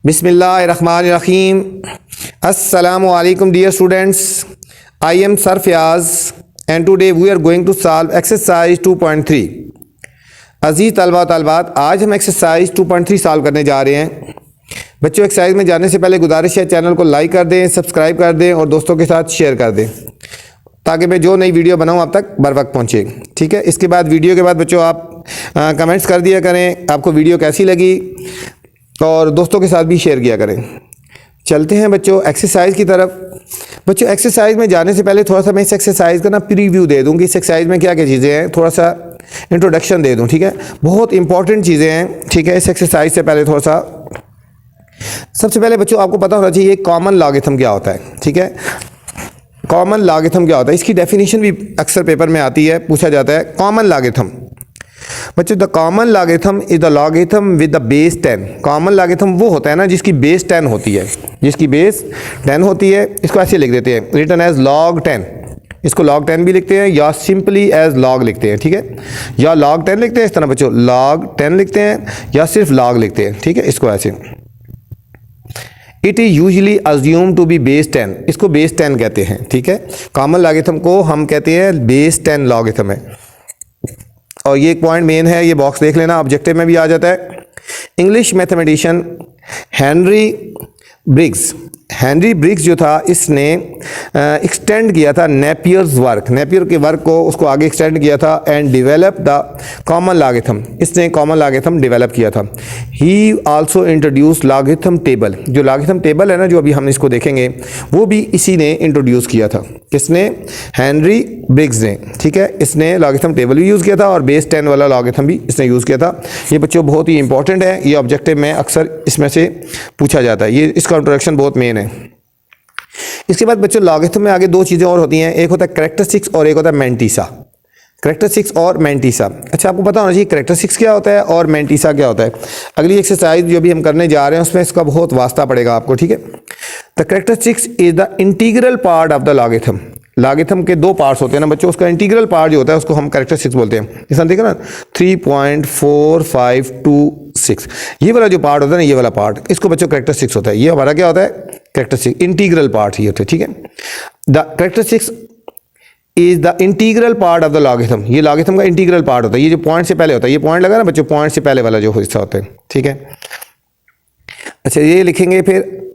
बिस्मिल्लाहिर्रहमानिर्रहीम। अस्सलामु अलैकुम dear students, I am sir Fayaz and today we are going to solve exercise 2.3। अजीज़ तलबा तलबात, आज हम एक्सरसाइज 2.3 सॉल्व करने जा रहे हैं। बच्चों, एक्सरसाइज में जाने से पहले गुजारिश है चैनल को लाइक कर दें, सब्सक्राइब कर दें और दोस्तों के साथ शेयर कर दें ताकि मैं जो नई वीडियो बनाऊं आप तक बर वक्त पहुँचे। ठीक है, इसके बाद वीडियो के बाद बच्चों आप कमेंट्स कर दिया करें आपको वीडियो कैसी लगी और दोस्तों के साथ भी शेयर किया करें। चलते हैं बच्चों एक्सरसाइज की तरफ। बच्चों, एक्सरसाइज में जाने से पहले थोड़ा सा मैं इस एक्सरसाइज का प्रीव्यू दे दूँ कि इस एक्सरसाइज में क्या क्या चीज़ें हैं, थोड़ा सा इंट्रोडक्शन दे दूँ। ठीक है, बहुत इंपॉर्टेंट चीज़ें हैं। ठीक है, इस एक्सरसाइज से पहले थोड़ा सा सबसे पहले बच्चों आपको पता होना चाहिए कॉमन लॉगरिथम क्या होता है। ठीक है, कॉमन लॉगरिथम क्या होता है, इसकी डेफिनेशन भी अक्सर पेपर में आती है, पूछा जाता है। कॉमन लॉगरिथम बच्चों, the common logarithm is the logarithm with the base 10। Common logarithm वो होता है ना जिसकी बेस 10 होती है, जिसकी बेस 10 होती है। इसको ऐसे लिख देते हैं, रिटन एज log 10। इसको log 10 भी लिखते हैं या सिंपली एज log लिखते हैं। ठीक है, या log 10 लिखते हैं इस तरह बच्चों, log 10 लिखते हैं या सिर्फ log लिखते हैं। ठीक है, इसको ऐसे। It is usually assume to be base 10। इसको बेस 10 कहते हैं। ठीक है, कॉमन लॉगरिथम को हम कहते हैं बेस 10 लॉगरिथम है। और ये एक पॉइंट मेन है, ये बॉक्स देख लेना, ऑब्जेक्टिव में भी आ जाता है। इंग्लिश मैथमेटिशियन हेनरी ब्रिग्स जो था, इसने एक्सटेंड किया था नेपियर्स वर्क, नेपियर के वर्क को उसको आगे एक्सटेंड किया था and develop the common logarithm. इसने कॉमन लॉगरिथम डेवलप किया था। ही आल्सो इंट्रोड्यूस लॉगरिथम टेबल। जो लॉगरिथम टेबल है ना, जो अभी हम इसको देखेंगे, वो भी इसी ने इंट्रोड्यूस किया था। किसने? हेनरी ब्रिग्स ने। ठीक है, इसने लॉगरिथम टेबल भी यूज़ किया था और बेस 10 वाला लॉगरिथम भी इसने यूज़ किया था। ये बच्चों बहुत ही इंपॉर्टेंट है, ये ऑब्जेक्टिव में अक्सर इसमें से पूछा जाता है। ये इसका इंट्रोडक्शन बहुत मेन है। इसके बाद बच्चों लॉगरिथम में आगे दो चीज़ें और होती हैं, एक होता है कैरेक्टरिस्टिक्स और एक होता है मैंटीसा। कैरेक्टरिस्टिक्स और मैंटिसा। अच्छा, आपको पता होना चाहिए कैरेक्टरिस्टिक्स क्या होता है और मैंटिसा क्या होता है। अगली एक्सरसाइज जो भी हम करने जा रहे हैं उसमें इसका बहुत वास्ता पड़ेगा आपको। ठीक है, the characteristics is the integral part of the logarithm. Logarithm के दो पार्ट्स होते हैं ना बच्चों, उसका इंटीग्रल पार्ट जो होता है उसको हम कैरेक्टरिस्टिक्स बोलते हैं। जैसा देखा ना 3.4526, ये वाला जो पार्ट होता है ना, ये वाला पार्ट, इसको बच्चों कैरेक्टरिस्टिक्स होता है। ये हमारा क्या होता है? कैरेक्टरिस्टिक्स, इंटीग्रल पार्ट ये होता है। ठीक है, the characteristics is the integral part of the logarithm. ये लॉगरिथम का इंटीग्रल पार्ट होता है। ये जो पॉइंट से पहले होता है, ये पॉइंट लगा ना बच्चों, पॉइंट से पहले वाला जो हिस्सा होता है। ठीक है, अच्छा ये लिखेंगे फिर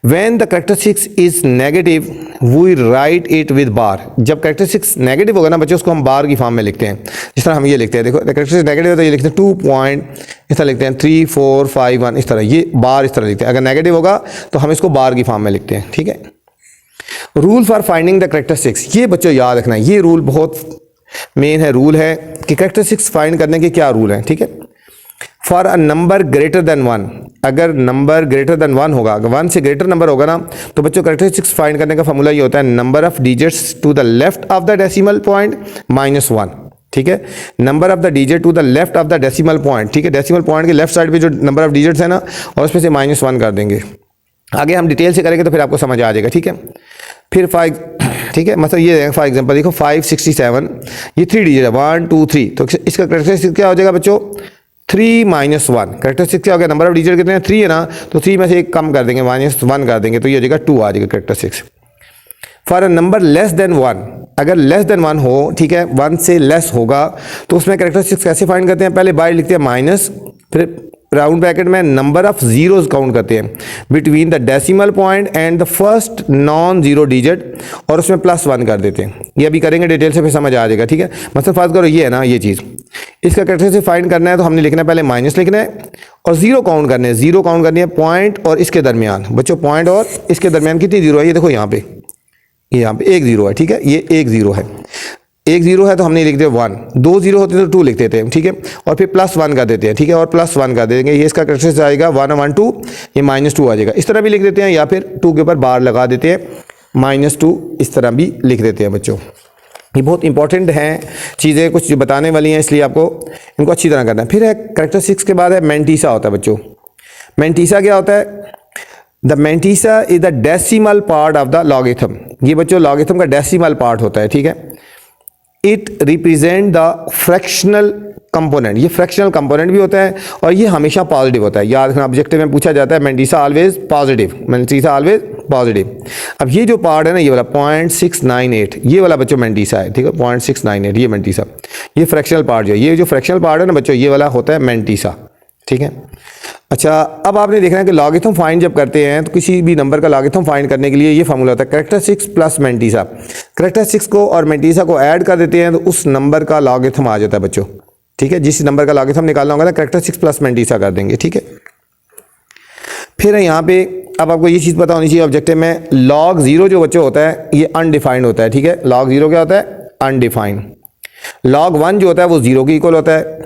When the characteristics is negative, we write it with bar। जब characteristics नेगेटिव होगा ना बच्चों, उसको हम बार की फॉर्म में लिखते हैं। जिस तरह हम ये लिखते हैं, देखो characteristics नेगेटिव होता है, ये लिखते हैं 2 पॉइंट, इस तरह लिखते हैं 3 4 5 1, इस तरह ये बार इस तरह लिखते हैं। अगर नेगेटिव होगा तो हम इसको बार की फॉर्म में लिखते हैं। ठीक है, rule for finding the characteristics, ये बच्चों याद रखना है, ये रूल बहुत मेन है। रूल है कि कैरेक्टरिस्टिक्स फाइंड करने के क्या रूल हैं। ठीक है, for a number greater than 1, अगर नंबर ग्रेटर देन 1 होगा, अगर 1 से ग्रेटर नंबर होगा ना, तो बच्चों कैरेक्टरिस्टिक्स फाइंड करने का फॉर्मूला ये होता है number of digits to the left of the decimal point -1। ठीक है, number of the digit to the left of the decimal point. ठीक है, डेसिमल पॉइंट के लेफ्ट साइड पे जो नंबर ऑफ डिजिट्स है ना, और उसमें से -1 कर देंगे। आगे हम डिटेल से करेंगे तो फिर आपको समझ आ जाएगा। ठीक है, फिर ठीक है, मतलब ये फॉर एग्जांपल देखो 567, ये 3 डिजिट है, 1 2 3, तो इसका कैरेक्टरिस्टिक क्या हो जाएगा बच्चों? 3 - 1। कैरेक्टरिस्टिक क्या हो गया? नंबर ऑफ डिजिट कितने हैं? 3 है ना, तो 3 में से एक कम कर देंगे, -1 कर देंगे, तो ये हो जाएगा 2 आ जाएगा characteristics. For a number less than 1, अगर लेस देन 1 हो, ठीक है, 1 से लेस होगा, तो उसमें कैरेक्टरिस्टिक्स कैसे फाइंड करते हैं? पहले बाय लिखते हैं माइनस, फिर राउंड ब्रैकेट में नंबर ऑफ जीरोज काउंट करते हैं between the decimal point and the first non zero digit, और उसमें +1 कर देते हैं। ये अभी करेंगे डिटेल से, फिर समझ आ जाएगा। ठीक है, मतलब फर्स्ट करो ये है ना, ये चीज़, इसका कैरेक्टरिस्टिक फाइंड करना है तो हमने लिखना है पहले माइनस लिखना है और जीरो काउंट करने हैं। जीरो काउंट करनी है पॉइंट और इसके दरमियान। बच्चों पॉइंट और इसके दरमियान कितनी जीरो है? ये देखो यहाँ पे, यहाँ पे 1 0 है। ठीक है, ये 1 0 है, 1 0 है तो हमने लिख दिया 1, 2 0 होते तो 2 लिख देते हैं। ठीक है, और फिर +1 कर देते हैं। ठीक है, और +1 कर देंगे, ये इसका कैरेक्टरिस्टिक आएगा 1 1 2, ये -2 आ जाएगा। इस तरह भी लिख देते हैं, या फिर 2 के ऊपर बार लगा देते हैं, -2 इस तरह भी लिख देते हैं। बच्चों ये बहुत इंपॉर्टेंट हैं चीज़ें, कुछ जो बताने वाली हैं, इसलिए आपको इनको अच्छी तरह करना है। फिर है कैरेक्टरिस्टिक्स के बाद है मैंटिसा होता है बच्चों। मैंटिसा क्या होता है? The mantissa is the decimal part of the logarithm. ये बच्चों लॉगरिथम का डेसिमल पार्ट होता है। ठीक है, it represent the fractional component, ये फ्रैक्शनल कंपोनेंट भी होता है और ये हमेशा पॉजिटिव होता है। याद रखना, ऑब्जेक्टिव में पूछा जाता है mantissa always positive, mantissa always positive. अब ये जो पार्ट है ना, ये वाला 0.698, ये वाला बच्चों मेंटिसा है, ठीक है, 0.698 ये मेंटिसा, ये फ्रैक्शनल पार्ट जो है, ये जो फ्रैक्शनल पार्ट है ना बच्चों, ये वाला होता है मेंटिसा, ठीक है। अच्छा, अब आपने देखना है कि लॉगरिथम फाइंड जब करते हैं तो किसी भी नंबर का लॉगरिथम फाइंड करने के लिए ये फार्मूला होता है कैरेक्टरिस्टिक्स प्लस मेंटिसा। कैरेक्टरिस्टिक्स को और मेंटिसा को ऐड कर देते हैं तो उस नंबर का लॉगरिथम आ जाता है बच्चों, ठीक है। जिस नंबर का लॉगरिथम निकालना होगा ना, कैरेक्टरिस्टिक्स प्लस मेंटिसा कर देंगे, ठीक है। फिर यहाँ पे अब आपको ये चीज़ पता होनी चाहिए ऑब्जेक्टिव में, log 0 जो बच्चों होता है ये अनडिफाइंड होता है, ठीक है। log 0 क्या होता है? अनडिफाइंड। log 1 जो होता है वो 0 के इक्वल होता है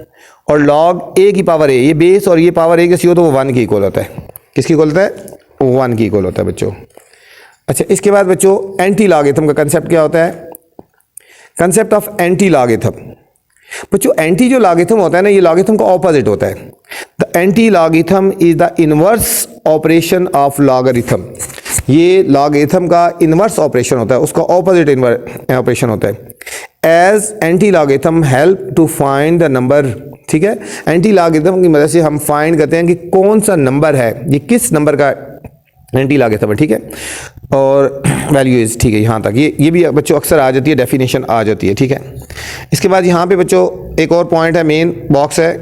और log a की पावर a, ये बेस और ये पावर a कैसी हो तो वो 1 के इक्वल होता है। किसकी इक्वल होता है? 1 की इक्वल होता है बच्चों। अच्छा, इसके बाद बच्चों एंटी लॉगरिथम का कंसेप्ट क्या होता है? Concept of anti logarithm. बच्चों एंटी जो लॉगरिथम होता है ना, ये लॉगरिथम का ऑपोजिट होता है। The anti logarithm is the inverse operation of logarithm. ये लॉगरिथम का इनवर्स ऑपरेशन होता है, उसका ऑपोजिट ऑपरेशन होता है। As anti logarithm help to find the number, ठीक है। एंटी लॉगरिथम की मदद से हम फाइंड करते हैं कि कौन सा नंबर है, ये किस नंबर का एंटी लॉगरिथम है, ठीक है। और वैल्यू इज, ठीक है, यहाँ तक ये भी बच्चों अक्सर आ जाती है, डेफिनेशन आ जाती है, ठीक है। इसके बाद यहाँ पे बच्चों एक और पॉइंट है, मेन बॉक्स है,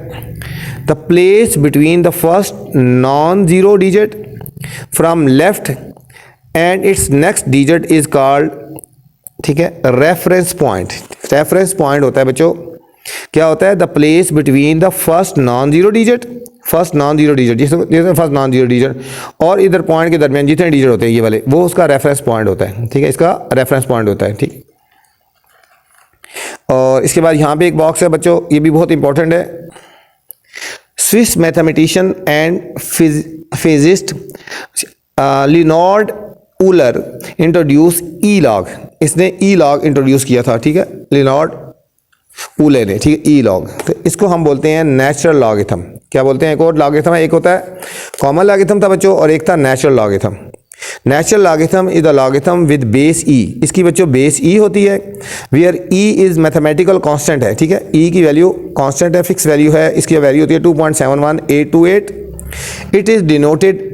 the place between the first non zero digit from left and it's next digit is called, ठीक है, रेफरेंस पॉइंट। रेफरेंस पॉइंट होता है बच्चों, क्या होता है? The place between the first non zero digit, first non zero digit, जैसे first non zero digit और इधर पॉइंट के दरमियान जितने डिजिट होते हैं ये वाले, वो उसका रेफरेंस पॉइंट होता है, ठीक है, इसका रेफरेंस पॉइंट होता है, ठीक। और इसके बाद यहाँ पे एक बॉक्स है बच्चों, ये भी बहुत इंपॉर्टेंट है। Swiss mathematician and physicist Leonhard Euler introduce e log, इसने ई लॉग इंट्रोड्यूस किया था, ठीक है, लियोनार्ड ऊलर ने, ठीक है, ई लॉग। तो इसको हम बोलते हैं नेचुरल लॉगरिथम। क्या बोलते हैं? एक और लॉगरिथम है, एक होता है कॉमन लॉगरिथम था बच्चों और एक था natural logarithm. Natural logarithm is the logarithm with base e, इसकी बच्चों बेस ई होती है, where e is mathematical constant है, ठीक है, ई की वैल्यू कांस्टेंट है, फिक्स वैल्यू है, इसकी वैल्यू होती है 2.71828। It is denoted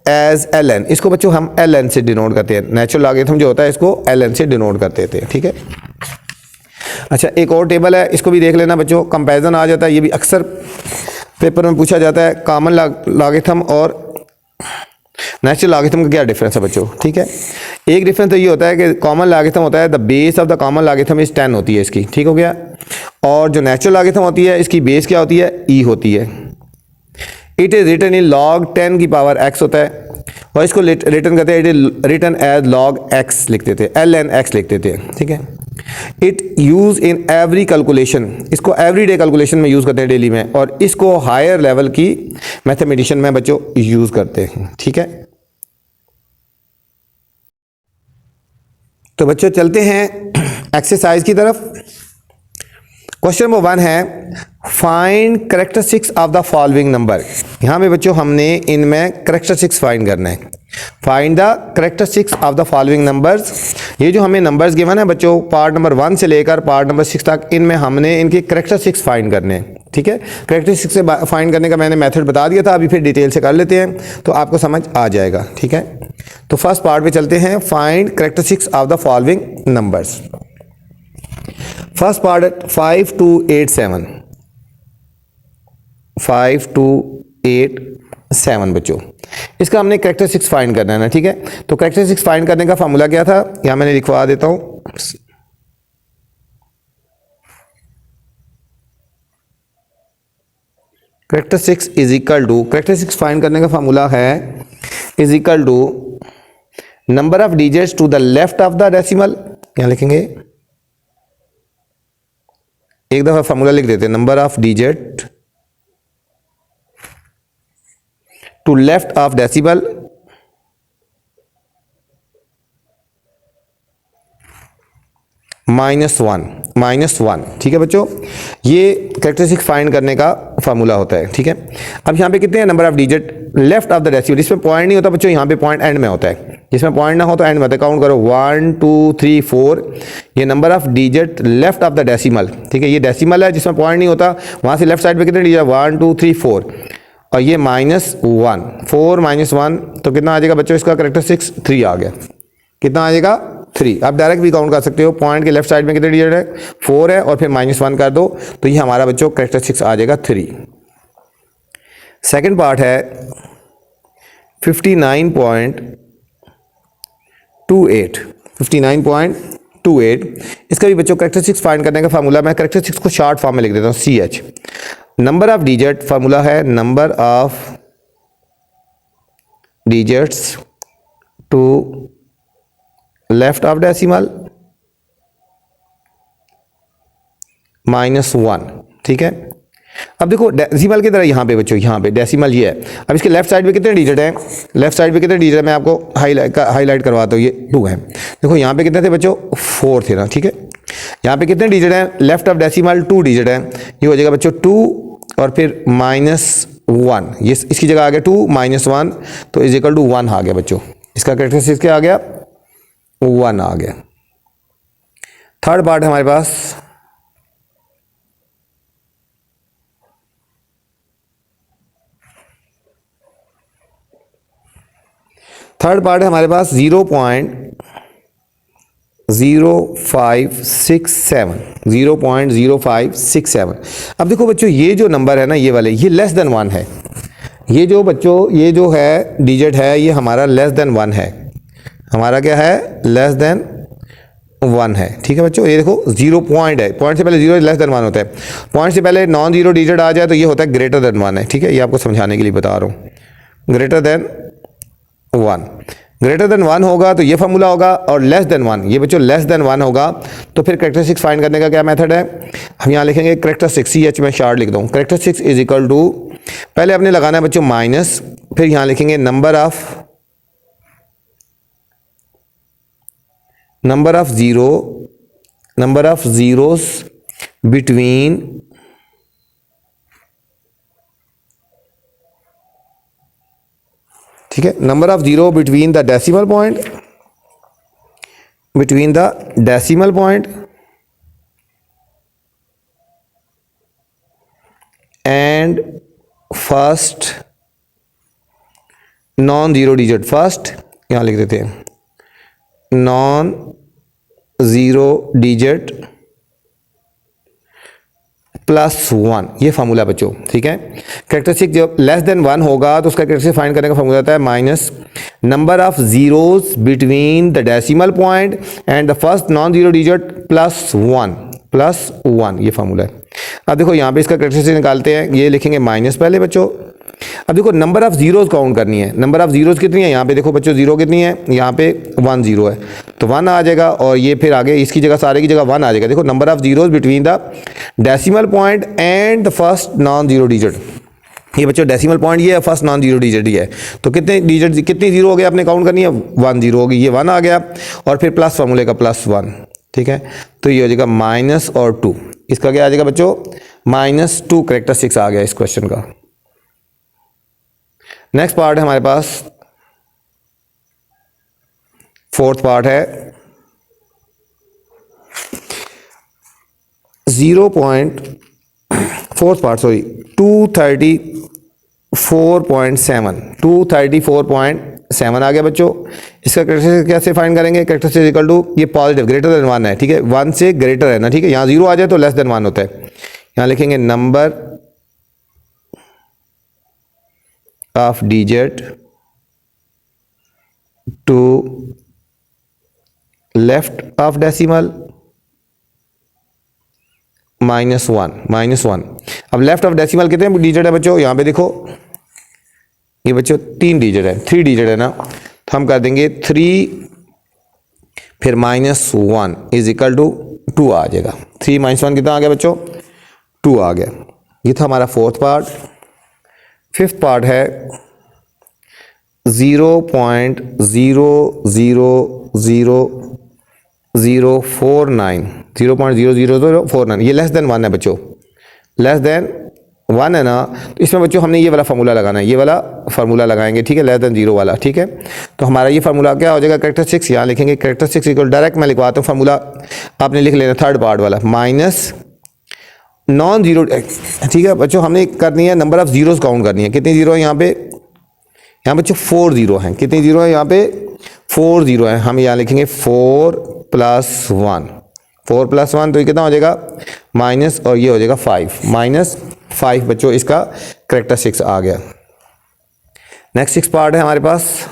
as ln, इसको बच्चों हम ln से डिनोट करते हैं। नेचुरल लॉगरिथम जो होता है इसको ln से डिनोट करते थे, ठीक है। अच्छा, एक और टेबल है, इसको भी देख लेना बच्चों, कंपैरिजन आ जाता है, ये भी अक्सर पेपर में पूछा जाता है, कॉमन लॉगरिथम और नेचुरल लॉगरिथम का क्या डिफरेंस है बच्चों, ठीक है। एक डिफरेंस तो ये होता है कि कॉमन लॉगरिथम होता है, the base of the common logarithm is 10 होती है इसकी, ठीक हो गया। और जो नेचुरल लॉगरिथम होती है इसकी बेस क्या होती है? ई होती है। It is written in log 10 की पावर x होता है और इसको रिटर्न करते हैं, it is written as log x लिखते थे, ln x लिखते थे, ठीक है। It use in every calculation, इसको एवरीडे कैलकुलेशन में यूज करते हैं डेली में, और इसको हायर लेवल की मैथमेटिशियन में बच्चों यूज करते हैं, ठीक है। तो बच्चों चलते हैं एक्सरसाइज की तरफ। क्वेश्चन नंबर 1 है find characteristics of the following number. यहाँ पे बच्चों हमने इनमें कैरेक्टरिस्टिक्स फाइंड करना है। Find the characteristics of the following numbers. ये जो हमें नंबर्स गिवन है बच्चों पार्ट नंबर 1 से लेकर पार्ट नंबर 6 तक, इनमें हमने इनके कैरेक्टरिस्टिक्स फाइंड करने हैं, ठीक है। कैरेक्टरिस्टिक्स से फाइंड करने का मैंने मेथड बता दिया था, अभी फिर डिटेल से कर लेते हैं तो आपको समझ आ जाएगा, ठीक है। तो फर्स्ट पार्ट पे चलते हैं, find characteristics of the following numbers. First part 5 to 8 7, 5 to 8 7 बच्चों, इसका हमने कैरेक्टरिस्टिक्स फाइंड करना है ना, ठीक है। तो कैरेक्टरिस्टिक्स फाइंड करने का फार्मूला क्या था, यहां मैंने लिखवा देता हूं। Characteristics is equal to, characteristics find करने का फार्मूला है is equal to number of digits to the left of the decimal. यहां लिखेंगे, एक दफा फार्मूला लिख देते हैं, number of digit to left of decimal -1, ठीक है बच्चों। ये कैरेक्टरिस्टिक्स फाइंड करने का फार्मूला होता है, ठीक है। अब यहाँ पे कितने हैं number of digit left of the decimal, इसमें पॉइंट नहीं होता बच्चों, यहाँ पे पॉइंट एंड में होता है। जिसमें पॉइंट ना हो तो एंड में काउंट करो 1 2 3 4, ये number of digit left of the decimal, ठीक है, ये डेसिमल है जिसमें पॉइंट नहीं होता, वहाँ से लेफ्ट साइड पे कितने डिजिट 1 2 3 4 और ये -1, 4 -1 तो कितना आ जाएगा बच्चों, इसका कैरेक्टरिस्टिक्स 3 आ गया। कितना आ जाएगा 3। आप डायरेक्ट भी काउंट कर सकते हो, पॉइंट के लेफ्ट साइड में कितने डिजिट है 4 है और फिर -1 कर दो तो ये हमारा बच्चों कैरेक्टरिस्टिक्स आ जाएगा 3। सेकेंड पार्ट है 59.28, 59.28। इसका भी बच्चों कैरेक्टरिस्टिक्स फाइंड करने का फार्मूला, मैं कैरेक्टरिस्टिक्स को शॉर्ट फॉर्म में लिख देता हूँ CH। Number of digit, formula है number of digits to left of decimal -1, ठीक है। अब देखो डेसिमल की तरह यहाँ पे बच्चों, यहाँ पे डेसिमल ये है, अब इसके लेफ्ट साइड पे कितने डिजिट हैं, लेफ्ट साइड पे कितने डिजिट है मैं आपको हाईलाइट करवाता हूँ, ये 2 है। देखो यहाँ पे कितने थे बच्चों 4 थे ना, ठीक है। यहाँ पे कितने डिजिट हैं लेफ्ट ऑफ डेसिमल 2 डिजिट है, ये हो जाएगा बच्चों 2 और फिर -1, ये इसकी जगह आ गया 2 -1 तो इज इक्वल टू 1 आ गया बच्चों, इसका कैरेक्टरिस्टिक्स क्या आ गया 1 आ गया। थर्ड पार्ट है हमारे पास थर्ड पार्ट है हमारे पास 0.0567, 0.0567। अब देखो बच्चों ये जो नंबर है ना, ये वाले, ये लेस देन 1 है, ये जो बच्चों ये जो है डिजिट है ये हमारा लेस देन 1 है, हमारा क्या है लेस देन 1 है, ठीक है बच्चों। ये देखो 0 पॉइंट है, पॉइंट से पहले 0 लेस देन 1 होता है, पॉइंट से पहले नॉन जीरो डिजिट आ जाए तो ये होता है ग्रेटर देन 1 है, ठीक है, ये आपको समझाने के लिए बता रहा हूँ। ग्रेटर देन 1, ग्रेटर देन 1 होगा तो ये फार्मूला होगा, और लेस देन 1, ये बच्चों लेस देन 1 होगा तो फिर कैरेक्टरिस्टिक्स फाइंड करने का क्या मेथड है, हम यहाँ लिखेंगे कैरेक्टरिस्टिक्स, CH में शार्ट लिख दूँ, कैरेक्टरिस्टिक्स इज इक्वल टू, पहले आपने लगाना है बच्चों माइनस, फिर यहाँ लिखेंगे नंबर ऑफ जीरोस बिटवीन ठीक है, number of zero between the decimal point and first non zero digit, first यहां लिख देते हैं नॉन जीरो डिजिट +1, ये फार्मूला बच्चों, ठीक है। कैरेक्टरिस्टिक जब लेस देन 1 होगा तो उसका कैरेक्टरिस्टिक फाइंड करने का फार्मूला आता है minus number of zeros between the decimal point and the first non zero digit +1, ये फार्मूला है। अब देखो यहाँ पे इसका कैरेक्टरिस्टिक निकालते हैं, ये लिखेंगे माइनस पहले बच्चों। अब देखो नंबर ऑफ जीरोस काउंट करनी है, नंबर ऑफ जीरोस कितनी है, यहाँ पे देखो बच्चों जीरो कितनी है, यहाँ पे 1 0 है तो 1 आ जाएगा, और ये फिर आगे इसकी जगह सारे की जगह 1 आ जाएगा। देखो number of zeros between the decimal point and the first non zero digit, ये बच्चों डेसिमल पॉइंट ये है, फर्स्ट नॉन जीरो डिजिट ये है, तो कितने डिजिट कितनी जीरो हो गए आपने काउंट करनी है, 1 0 होगी, ये 1 आ गया और फिर प्लस फार्मूले का +1, ठीक है। तो ये हो जाएगा माइनस और 2, इसका क्या आ जाएगा बच्चों -2 कैरेक्टरिस्टिक्स आ गया इस क्वेश्चन का। नेक्स्ट पार्ट है हमारे पास, फोर्थ पार्ट है 234.7 आ गया बच्चों। इसका कैरेक्टरिस्टिक कैसे फाइंड करेंगे, कैरेक्टरिस्टिक इक्वल टू, ये पॉजिटिव ग्रेटर देन 1 है, ठीक है, 1 से ग्रेटर है ना, ठीक है, यहाँ 0 आ जाए तो लेस देन 1 होता है। यहाँ लिखेंगे number of digit to left of decimal -1। अब लेफ्ट ऑफ डेसिमल कितने डिजिट है बच्चों, यहाँ पे देखो ये बच्चों 3 डिजिट है, 3 डिजिट है ना, तो हम कर देंगे 3 फिर -1 इज इक्वल टू 2 आ जाएगा। 3 - 1 कितना आ गया बच्चों 2 आ गया। ये था हमारा फोर्थ पार्ट। फिफ्थ पार्ट है 0.00049, 0.00049, ये लेस देन 1 है बच्चों, लेस देन 1 है ना, तो इसमें बच्चों हमने ये वाला फार्मूला लगाना है, ये वाला फार्मूला लगाएंगे, ठीक है, लेस देन 0 वाला, ठीक है। तो हमारा ये फार्मूला क्या हो जाएगा, कैरेक्टरिस्टिक्स यहाँ लिखेंगे, कैरेक्टरिस्टिक्स इक्वल, डायरेक्ट मैं लिखवाता हूँ फार्मूला, आपने लिख लेना थर्ड पार्ट वाला, माइनस नॉन जीरो, ठीक है बच्चों, हमने करनी है नंबर ऑफ जीरोस काउंट करनी है। कितनी जीरो है यहाँ पे, यहाँ बच्चों 4 जीरो हैं। कितनी जीरो है यहाँ पे, 4 जीरो है। हम यहाँ लिखेंगे 4 + 1, 4 + 1 तो ये कितना हो जाएगा माइनस, और ये हो जाएगा 5, -5 बच्चों इसका कैरेक्टरिस्टिक्स आ गया। नेक्स्ट 6 पार्ट है हमारे पास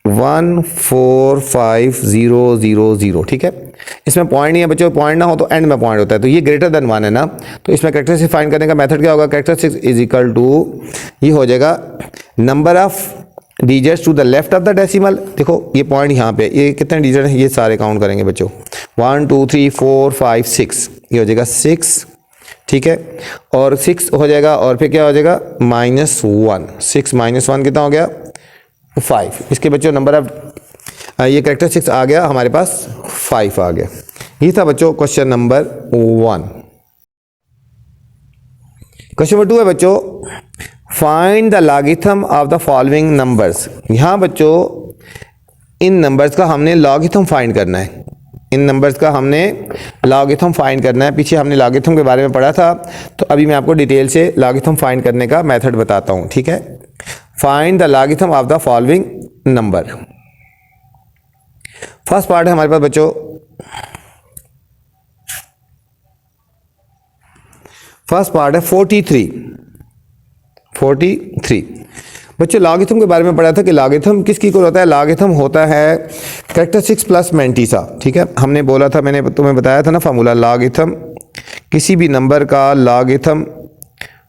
1 4 5 0 0 0, ठीक है। इसमें पॉइंट नहीं है बच्चों, पॉइंट ना हो तो एंड में पॉइंट होता है, तो ये ग्रेटर देन 1 है ना, तो इसमें कैरेक्टरिस्टिक्स फाइंड करने का मेथड क्या होगा, कैरेक्टरिस्टिक्स इज इक्वल टू, ये हो जाएगा number of digits to the left of the decimal. देखो ये पॉइंट यहाँ पे, ये कितने डिजिट हैं, ये सारे काउंट करेंगे बच्चों, 1 2 3 4 5 6, ये हो जाएगा 6, ठीक है, और 6 हो जाएगा, और फिर क्या हो जाएगा -1, 6 - 1 कितना हो गया 5। इसके बच्चों नंबर ऑफ ये कैरेक्टरिस्टिक्स आ गया हमारे पास 5 आ गया। ये था बच्चों क्वेश्चन नंबर 1। क्वेश्चन नंबर 2 है बच्चों, find the logarithm of the following numbers. यहाँ बच्चों इन नंबर्स का हमने लॉगरिथम फाइंड करना है, इन नंबर्स का हमने लॉगरिथम फाइंड करना है। पीछे हमने लॉगरिथम के बारे में पढ़ा था, तो अभी मैं आपको डिटेल से लॉगरिथम फाइंड करने का मेथड बताता हूँ, ठीक है। Find the logarithm of the following number. First part है हमारे पास बच्चों, फर्स्ट पार्ट है 43। बच्चों लॉगरिथम के बारे में पढ़ा था कि लॉगरिथम किसकी इक्वल होता है, लॉगरिथम होता है कैरेक्टरिस्टिक्स प्लस मैंटीसा, ठीक है। हमने बोला था, मैंने तुम्हें बताया था ना फार्मूला, लॉगरिथम किसी भी नंबर का लॉगरिथम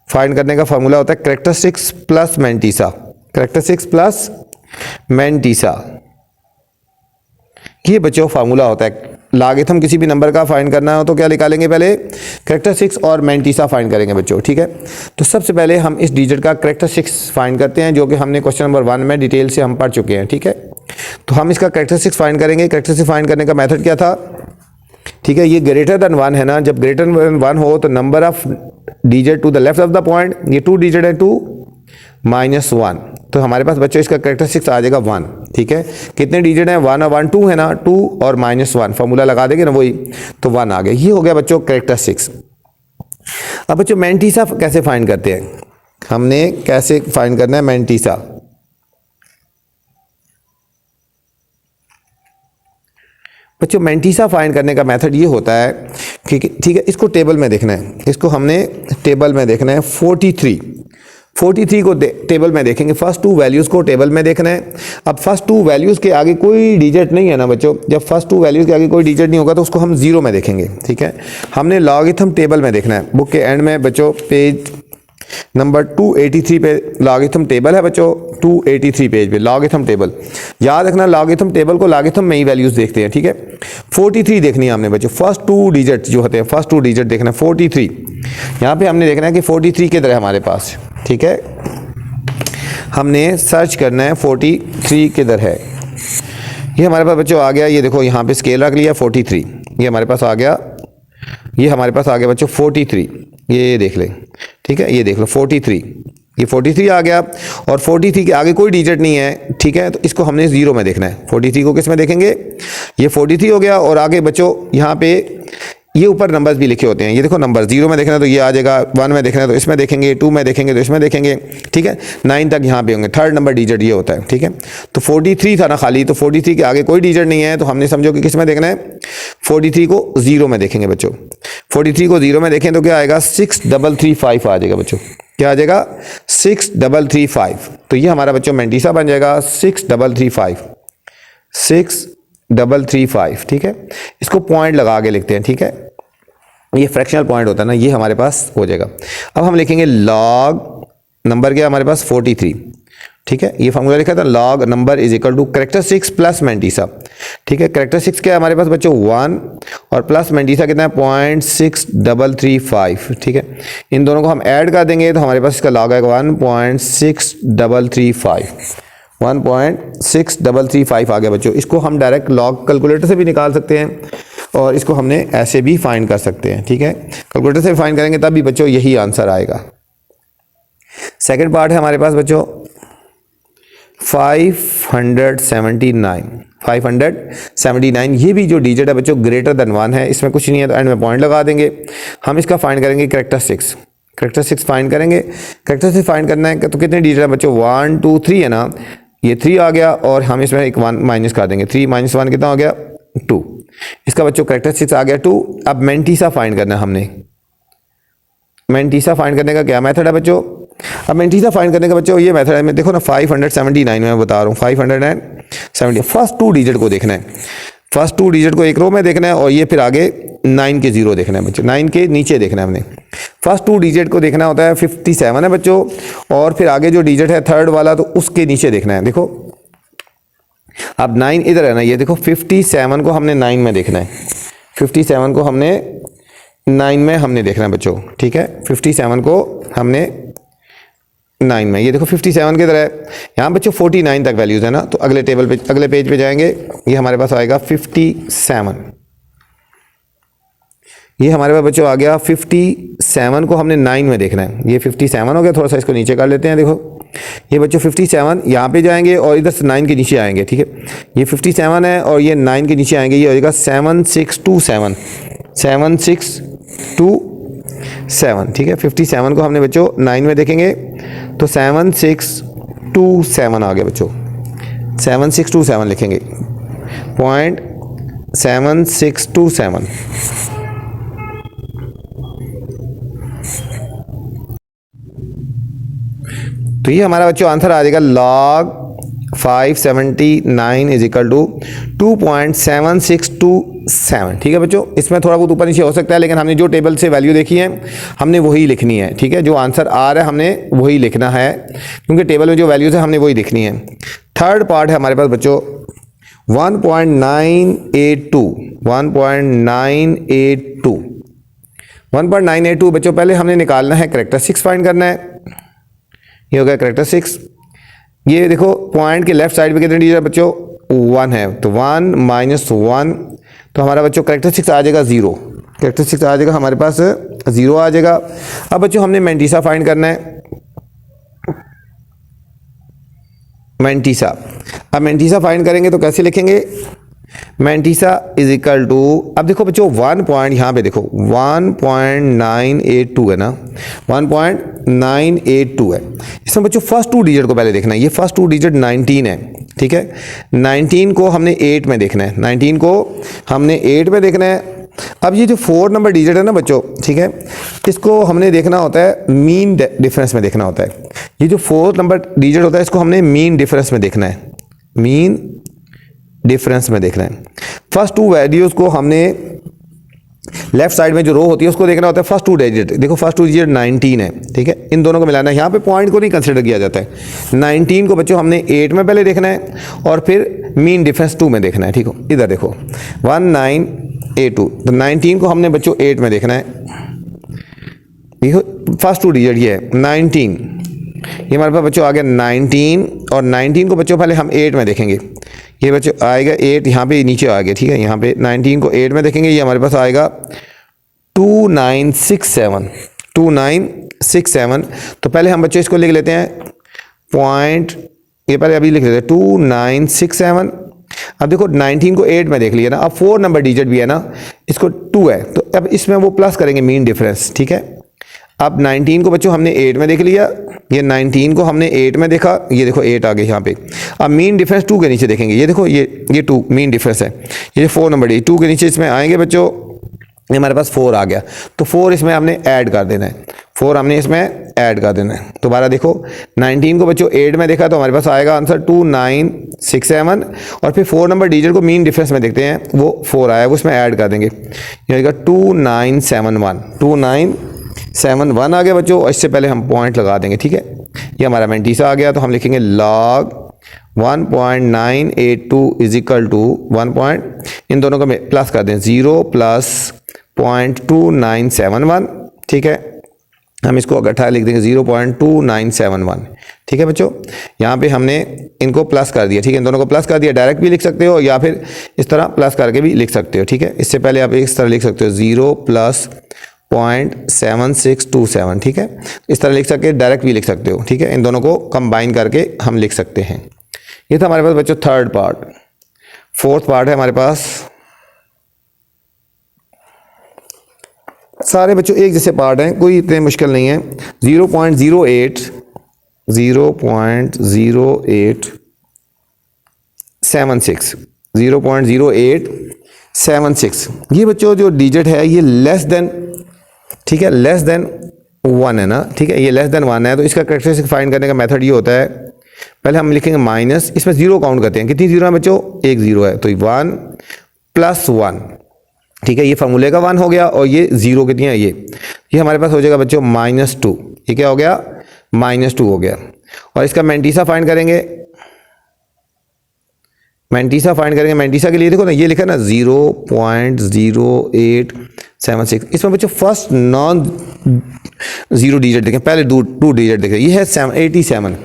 फाइंड करने का फार्मूला होता है characteristics plus mantissa, characteristics plus mantissa, ये बच्चों फार्मूला होता है। लॉगरिथम किसी भी नंबर का फाइंड करना हो तो क्या निकालेंगे, पहले कैरेक्टरिस्टिक्स और मैंटीसा फाइंड करेंगे बच्चों, ठीक है। तो सबसे पहले हम इस डिजिट का कैरेक्टरिस्टिक्स फाइंड करते हैं, जो कि हमने क्वेश्चन नंबर 1 में डिटेल से हम पढ़ चुके हैं, ठीक है। तो हम इसका कैरेक्टरिस्टिक्स फाइंड करेंगे। कैरेक्टरिस्टिक्स फाइंड करने का मेथड क्या था, ठीक है, ये ग्रेटर देन 1 है ना, जब ग्रेटर देन 1 हो तो number of digit to the left of the point, ये 2 डिजिट है, 2 -1, तो हमारे पास बच्चों इसका कैरेक्टरिस्टिक्स आ जाएगा 1, ठीक है। कितने डिजिट हैं, 1 और 1 2 है ना, 2 और -1 फार्मूला लगा देंगे ना वही, तो 1 आ गया। ये हो गया बच्चों कैरेक्टरिस्टिक्स। अब बच्चों मैंटीसा कैसे फाइंड करते हैं, हमने कैसे फाइंड करना है मैंटीसा। बच्चों मैंटीसा फाइंड करने का मेथड ये होता है कि ठीक है, इसको टेबल में देखना है, इसको हमने टेबल में देखना है। 43 को टेबल में देखेंगे, फर्स्ट 2 वैल्यूज़ को टेबल में देखना है। अब फर्स्ट 2 वैल्यूज़ के आगे कोई डिजिट नहीं है ना बच्चों, जब फर्स्ट 2 वैल्यूज़ के आगे कोई डिजिट नहीं होगा तो उसको हम 0 में देखेंगे, ठीक है। हमने लॉगरिथम टेबल में देखना है, बुक के एंड में बच्चों पेज नंबर 283 पे लॉगरिथम टेबल है बच्चों, 283 पेज पे लॉगरिथम टेबल। याद रखना लॉगरिथम टेबल को लॉगरिथम में ही वैल्यूज़ देखते हैं, ठीक है। 43 देखनी है हमने बच्चों, फर्स्ट 2 डिजिट जो होते हैं, फर्स्ट 2 डिजिट देखना है 43। यहाँ पे हमने देखना है कि 43 किधर है हमारे पास, ठीक है। हमने सर्च करना है 43 किधर है। ये हमारे पास बच्चों आ गया, ये देखो यहाँ पे स्केल रख लिया 43, ये हमारे पास आ गया, ये हमारे पास आ गया बच्चों 43, ये देख लें, ठीक है, ये देख लो 43, ये 43 आ गया, और 43 के आगे कोई डिजिट नहीं है, ठीक है। तो इसको हमने 0 में देखना है। 43 को किस में देखेंगे, ये 43 हो गया, और आगे बच्चों यहाँ पे ये ऊपर नंबर्स भी लिखे होते हैं, ये देखो नंबर 0 में देखना है तो ये आ जाएगा, 1 में देखना है तो इसमें देखेंगे, 2 में देखेंगे तो इसमें देखेंगे, ठीक है। 9 तक यहाँ पे होंगे, थर्ड नंबर डिजिट ये होता है, ठीक है। तो 43 था ना खाली, तो 43 के आगे कोई डिजिट नहीं है, तो हमने समझो कि किस में देखना है, 43 को 0 में देखेंगे बच्चों। 43 को 0 में देखें तो क्या आएगा, 6335 आ जाएगा बच्चों, क्या आ जाएगा 6335। तो ये हमारा बच्चों मैंटीसा बन जाएगा 6335, ठीक है। इसको पॉइंट लगा के लिखते हैं, ठीक है, ये फ्रैक्शनल पॉइंट होता है ना, ये हमारे पास हो जाएगा। अब हम लिखेंगे लॉग नंबर क्या हमारे पास 43, ठीक है। ये फार्मूला लिखा था log number is equal to characteristics plus mantissa, ठीक है। कैरेक्टरिस्टिक्स क्या है हमारे पास बच्चों 1, और प्लस मैंटीसा कितना है 0.6335, ठीक है। इन दोनों को हम ऐड कर देंगे तो हमारे पास इसका लॉग आएगा 1.6335 आ गया बच्चों। इसको हम डायरेक्ट लॉग कैलकुलेटर से भी निकाल सकते हैं, और इसको हमने ऐसे भी फाइंड कर सकते हैं, ठीक है। कैलकुलेटर से फाइंड करेंगे तब भी बच्चों यही आंसर आएगा। सेकंड पार्ट है हमारे पास बच्चों 579। ये भी जो डिजिट है बच्चों ग्रेटर देन 1 है, इसमें कुछ नहीं है तो एंड में पॉइंट लगा देंगे। हम इसका फाइंड करेंगे कैरेक्टरिस्टिक्स फाइंड करेंगे। कैरेक्टरिस्टिक्स फाइंड करना है तो कितने डिजिट है बच्चों 1 2 3 है ना, ये 3 आ गया और हम इसमें एक 1 माइनस कर देंगे। 3 - 1 कितना हो गया 2। इसका बच्चों कैरेक्टरिस्टिक्स आ गया 2। अब मेंटीसा फाइंड करना है हमने। मेंटीसा फाइंड करने का क्या मेथड है बच्चों? अब मेंटीसा फाइंड करने का बच्चों ये मेथड है, मैं देखो ना 579 में बता रहा हूँ 570। फर्स्ट 2 डिजिट को देखना है, फर्स्ट 2 डिजिट को एक रो में देखना है और ये फिर आगे 9 के 0 देखना है बच्चों, 9 के नीचे देखना है हमने। फर्स्ट 2 डिजिट को देखना होता है 57 है बच्चों, और फिर आगे जो डिजिट है थर्ड वाला तो उसके नीचे देखना है। देखो अब 9 इधर है ना, ये देखो 57 को हमने 9 में देखना है, 57 को हमने 9 में हमने देखना है बच्चों, ठीक है। 57 को हमने 9 में, ये देखो 57 किधर है, यहाँ बच्चों 49 तक वैल्यूज है ना, तो अगले टेबल पे अगले पेज पे जाएंगे, ये हमारे पास आएगा 57। ये हमारे पास बच्चों आ गया 57 को हमने 9 में देखना है, ये 57 हो गया। थोड़ा सा इसको नीचे कर लेते हैं। देखो ये बच्चों 57 यहाँ पे जाएंगे और इधर से 9 के नीचे आएंगे, ठीक है। ये 57 है और ये 9 के नीचे आएंगे, ये हो जाएगा 7627, 7627, ठीक है। 57 को हमने बच्चों 9 में देखेंगे तो 7627 आ गया बच्चों, 7627 लिखेंगे, पॉइंट 7627। तो ये हमारा बच्चों आंसर आ जाएगा log 579 इज इक्वल टू 2.7627, ठीक है बच्चों। इसमें थोड़ा बहुत ऊपर नीचे हो सकता है, लेकिन हमने जो टेबल से वैल्यू देखी है हमने वही लिखनी है, ठीक है। जो आंसर आ रहा है हमने वही लिखना है, क्योंकि टेबल में जो वैल्यूज है हमने वही लिखनी है। थर्ड पार्ट है हमारे पास बच्चों 1.982, 1.982 बच्चों। पहले हमने निकालना है कैरेक्टरिस्टिक्स फाइंड करना है, ये हो गया कैरेक्टरिस्टिक्स। ये देखो पॉइंट के लेफ्ट साइड पे कितने डिजिट है बच्चों 1 है, तो 1 - 1 तो हमारा बच्चों कैरेक्टरिस्टिक्स आ जाएगा 0, कैरेक्टरिस्टिक्स आ जाएगा हमारे पास 0 आ जाएगा। अब बच्चों हमने मेंटीसा फाइंड करना है, मेंटीसा। अब मेंटीसा फाइंड करेंगे तो कैसे लिखेंगे, मेंटीसा इज इक्वल टू, अब देखो बच्चों 1 पॉइंट यहाँ पे देखो 1.982 है ना, 1.982 है। इसमें बच्चों फर्स्ट 2 डिजिट को पहले देखना है, ये फर्स्ट 2 डिजिट 19 है, ठीक है। 19 को हमने 8 में देखना है, 19 को हमने 8 में देखना है। अब ये जो 4 नंबर डिजिट है ना बच्चों, ठीक है, इसको हमने देखना होता है मीन डिफरेंस में देखना होता है। ये जो 4 नंबर डिजिट होता है इसको हमने मीन डिफरेंस में देखना है, मीन डिफरेंस में देखना है। फर्स्ट 2 वैल्यूज को हमने लेफ्ट साइड में जो रो होती है उसको देखना होता है फर्स्ट 2 डिजिट। देखो फर्स्ट 2 डिजिट 19 है, ठीक है, इन दोनों को मिलाना है। यहाँ पे पॉइंट को नहीं कंसिडर किया जाता है। 19 को बच्चों हमने 8 में पहले देखना है और फिर मीन डिफरेंस 2 में देखना है, ठीक हो। इधर देखो 1982, तो 19 को हमने बच्चों 8 में देखना है। देखो फर्स्ट 2 डिजिट ये है 19, ये हमारे पास बच्चों आ गया 19, और 19 को बच्चों पहले हम 8 में देखेंगे, ये बच्चों आएगा 8 यहाँ पे नीचे आ गया, ठीक है। यहाँ पे 19 को 8 में देखेंगे, ये हमारे पास आएगा 2967, 2967। तो पहले हम बच्चों इसको लिख लेते हैं पॉइंट, ये पहले अभी लिख लेते हैं 2967। अब देखो 19 को 8 में देख लिया ना, अब 4 नंबर डिजिट भी है ना, इसको 2 है, तो अब इसमें वो प्लस करेंगे मीन डिफरेंस, ठीक है। अब 19 को बच्चों हमने 8 में देख लिया, ये 19 को हमने 8 में देखा, ये देखो 8 आ गए यहाँ पे। अब मीन डिफरेंस 2 के नीचे देखेंगे, ये देखो ये 2 मीन डिफरेंस है, ये 4 नंबर डी 2 के नीचे इसमें आएंगे बच्चों, ये हमारे पास 4 आ गया, तो 4 इसमें हमने ऐड कर देना है, 4 हमने इसमें ऐड कर देना है। दोबारा देखो 19 को बच्चों 8 में देखा तो हमारे पास आएगा आंसर 2967, और फिर 4 नंबर डिजिट को मीन डिफरेंस में देखते हैं, वो 4 आया, वो इसमें ऐड कर देंगे, ये आएगा 2971, 2971 आ गया बच्चों, और इससे पहले हम पॉइंट लगा देंगे, ठीक है। ये हमारा मेंटीसा आ गया, तो हम लिखेंगे log 1.982 is equal to 1 point, इन दोनों को प्लस कर दें 0 + 0.2971, ठीक है। हम इसको इकट्ठा लिख देंगे 0.2971। ठीक है बच्चों, यहाँ पे हमने इनको प्लस कर दिया। ठीक है, इन दोनों को प्लस कर दिया। डायरेक्ट भी लिख सकते हो या फिर इस तरह प्लस करके भी लिख सकते हो। ठीक है, इससे पहले आप इस तरह लिख सकते हो 0+.7627। ठीक है, इस तरह लिख सकते, डायरेक्ट भी लिख सकते हो। ठीक है, इन दोनों को कंबाइन करके हम लिख सकते हैं। ये था हमारे पास बच्चों थर्ड पार्ट। फोर्थ पार्ट है हमारे पास, सारे बच्चों एक जैसे पार्ट हैं, कोई इतने मुश्किल नहीं है। 0.0876 0.0876 ये बच्चों जो डिजिट है ये लेस देन, ठीक है, लेस देन 1 है ना। ठीक है, ये लेस देन 1 है, तो इसका कैरेक्टरिस्टिक फाइंड करने का मेथड ये होता है, पहले हम लिखेंगे माइनस, इसमें जीरो काउंट करते हैं। कितनी जीरो है बच्चों? एक जीरो है, तो 1 + 1। ठीक है, ये फार्मूले का 1 हो गया, और ये जीरो कितनी है, ये हमारे पास हो जाएगा बच्चों -2। ये क्या हो गया? -2 हो गया। और इसका मैंटीसा फाइंड करेंगे। मैंटीसा फाइंड करेंगे। मैंटीसा के लिए देखो ना, ये लिखा ना 0.0876। इसमें बच्चों फर्स्ट नॉन जीरो डिजिट देखें, पहले टू डिजिट देखें, ये है 87।